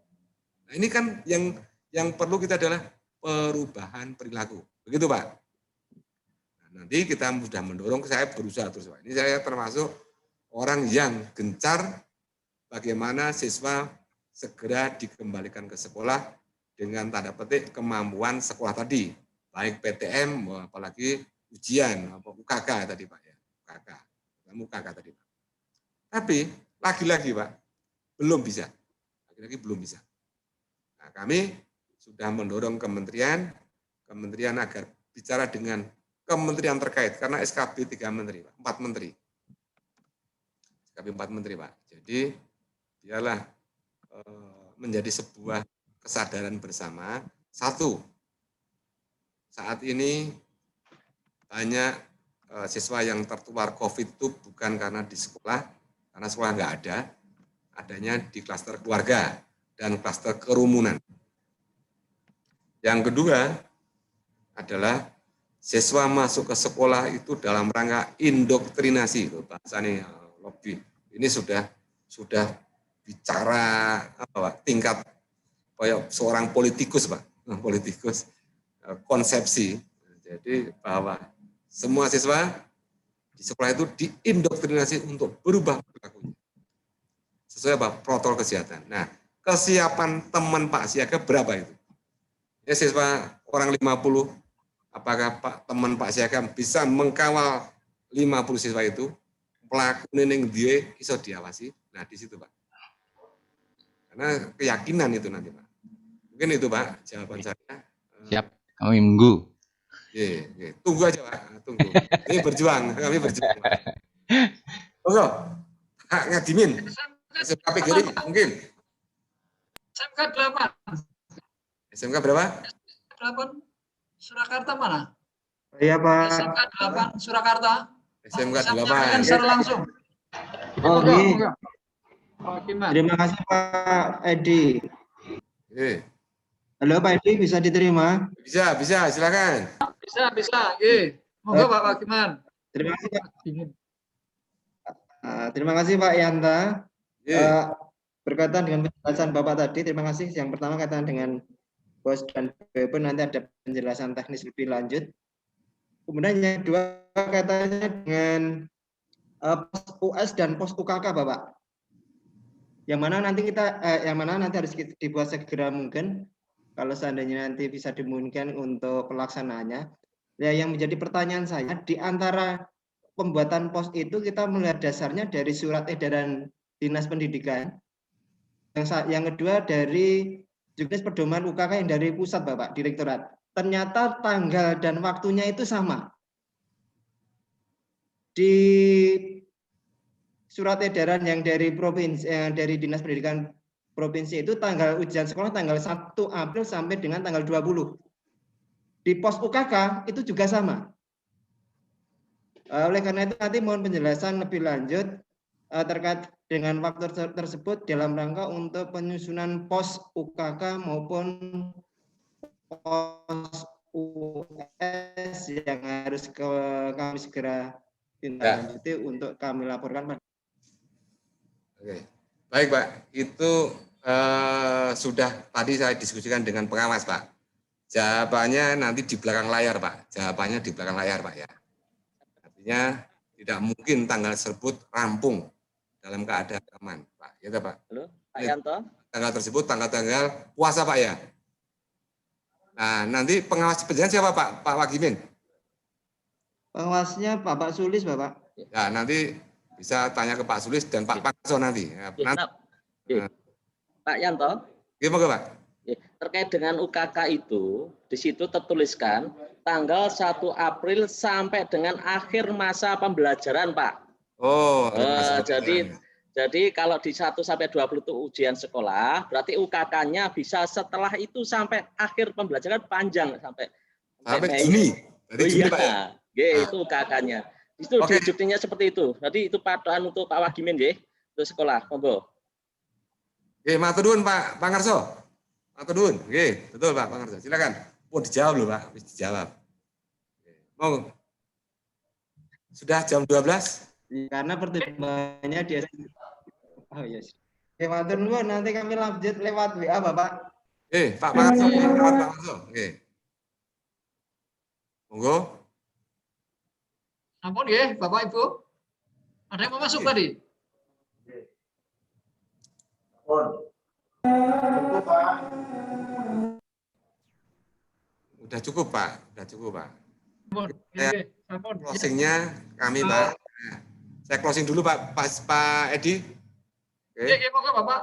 Nah ini kan yang perlu kita adalah perubahan perilaku. Begitu Pak. Nah, nanti kita sudah mendorong, saya berusaha terus Pak. Ini saya termasuk orang yang gencar bagaimana siswa segera dikembalikan ke sekolah dengan tanda petik kemampuan sekolah tadi, baik PTM apalagi ujian UKK tadi Pak ya, UKK tadi Pak. Tapi lagi-lagi Pak belum bisa, Nah, kami sudah mendorong kementerian agar bicara dengan kementerian terkait karena SKB 3 menteri, Pak, 4 menteri. SKB 4 menteri Pak. Jadi biarlah menjadi sebuah kesadaran bersama. Satu, saat ini banyak siswa yang tertular COVID itu bukan karena di sekolah, karena sekolah nggak ada, adanya di klaster keluarga dan klaster kerumunan. Yang kedua adalah siswa masuk ke sekolah itu dalam rangka indoktrinasi, bahasanya lebih. Ini sudah bicara tingkat seorang politikus Pak, konsepsi. Jadi bahwa semua siswa di sekolah itu diindoktrinasi untuk berubah perilakunya sesuai protokol kesehatan. Nah, kesiapan teman Pak Siaga berapa itu? Ya siswa orang 50, apakah teman Pak Siaga bisa mengkawal 50 siswa itu? Pelaku neneng dia iso diawasi. Nah, di situ Pak. Karena keyakinan itu nanti Pak. Mungkin itu Pak jawaban saya.
Siap, kami menunggu.
Tunggu aja Pak, tunggu. Ini berjuang, kami berjuang. Oke, Pak Ngadimin, SMK PGRI mungkin.
SMK 8.
SMK berapa?
8. Surakarta mana?
Iya Pak.
SMK 8 Surakarta.
SMK 8.
Secara langsung.
Oke.
Gimana?
Terima kasih Pak Edi. Halo Pak Edi, bisa diterima?
Bisa, silakan.
Bisa. Monggo Pak Wakiman.
Terima kasih Pak. Terima kasih Pak Yanta. Berkaitan dengan penjelasan Bapak tadi, terima kasih. Yang pertama kaitan dengan BOS dan BP, nanti ada penjelasan teknis lebih lanjut. Kemudian yang kedua kaitannya dengan pos US dan pos UKK Bapak. Yang mana nanti harus dibuat segera mungkin. Kalau seandainya nanti bisa dimungkinkan untuk pelaksanaannya. Ya, yang menjadi pertanyaan saya, di antara pembuatan pos itu kita melihat dasarnya dari surat edaran Dinas Pendidikan. Yang kedua dari juknis pedoman UKK yang dari pusat Bapak, Direktorat. Ternyata tanggal dan waktunya itu sama. Di surat edaran yang dari provinsi, dari Dinas Pendidikan Provinsi itu tanggal ujian sekolah tanggal 1 April sampai dengan tanggal 20. Di pos UKK itu juga sama. Oleh karena itu nanti mohon penjelasan lebih lanjut terkait dengan waktu tersebut dalam rangka untuk penyusunan pos UKK maupun pos US yang harus kami segera lanjuti untuk kami laporkan.
Oke. Baik Pak, itu sudah tadi saya diskusikan dengan pengawas Pak. Jawabannya nanti di belakang layar Pak, jawabannya di belakang layar Pak ya. Artinya tidak mungkin tanggal tersebut rampung dalam keadaan aman Pak. Ya Pak.
Halo, Pak Yanto.
Tanggal tersebut tanggal puasa Pak ya. Nah nanti pengawas perjalanan siapa Pak? Pak Wagimin.
Pengawasnya Bapak Sulis Bapak.
Ya nanti bisa tanya ke Pak Sulis dan Pak Pakso nanti.
Pak Yanto.
Gimana Pak?
Terkait dengan UKK itu, di situ tertuliskan tanggal 1 April sampai dengan akhir masa pembelajaran, Pak.
Oh,
jadi kalau di 1 sampai 20 itu ujian sekolah, berarti UKK-nya bisa setelah itu sampai akhir pembelajaran panjang sampai
Juni.
Jadi Juni, Pak ya? Itu UKK-nya. Itu diduktinya seperti itu. Jadi itu patokan untuk Pak Wagimin nggih, untuk sekolah. Monggo.
Nggih, matur nuwun Pak Pangarso. Matur nuwun. Nggih, betul Pak Pangarso. Silakan. Mau dijawab loh Pak, bisa dijawab. Mau. Sudah jam 12?
Karena pertimbangannya dia. Oh yes. Oke, matur nuwun, nanti kami lanjut lewat WA Bapak.
Pak Pangarso, lewat Pak Pangarso. Nggih. Monggo.
Ampun nggih, Bapak Ibu. Ada yang mau masuk tadi?
Udah cukup Pak, udah cukup Pak.
Ampun.
Closingnya kami Pak. Saya closing dulu Pak Edi. Oke.
Monggo Bapak.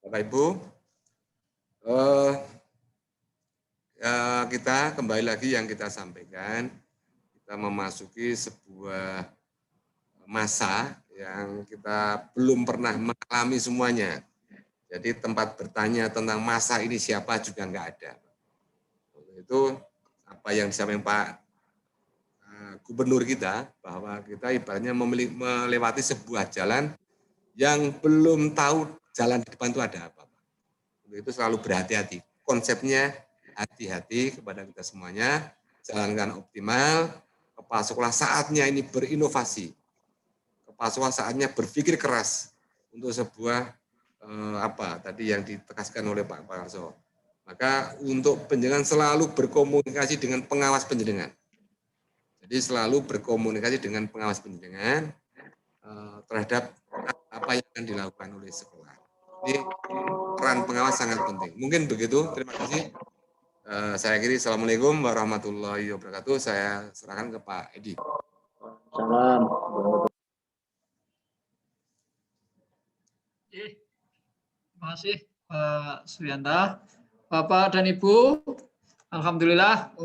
Bapak Ibu. Kita kembali lagi yang kita sampaikan. Kita memasuki sebuah masa yang kita belum pernah mengalami semuanya. Jadi tempat bertanya tentang masa ini siapa juga nggak ada. Itu apa yang disampaikan Pak Gubernur kita, bahwa kita ibaratnya melewati sebuah jalan yang belum tahu jalan di depan itu ada apa. Untuk itu selalu berhati-hati. Konsepnya hati-hati kepada kita semuanya, jalankan optimal. Kepala sekolah saatnya ini berinovasi. Kepala sekolah saatnya berpikir keras untuk sebuah tadi yang ditegaskan oleh Pak Pangarso. Maka untuk penjenengan selalu berkomunikasi dengan pengawas penjenengan. Jadi selalu berkomunikasi dengan pengawas penjenengan terhadap apa yang akan dilakukan oleh sekolah. Ini peran pengawas sangat penting. Mungkin begitu. Terima kasih. Saya akhiri. Assalamualaikum warahmatullahi wabarakatuh. Saya serahkan ke Pak Edi.
Salam.
Terima kasih Pak Suyanta. Bapak dan Ibu, alhamdulillah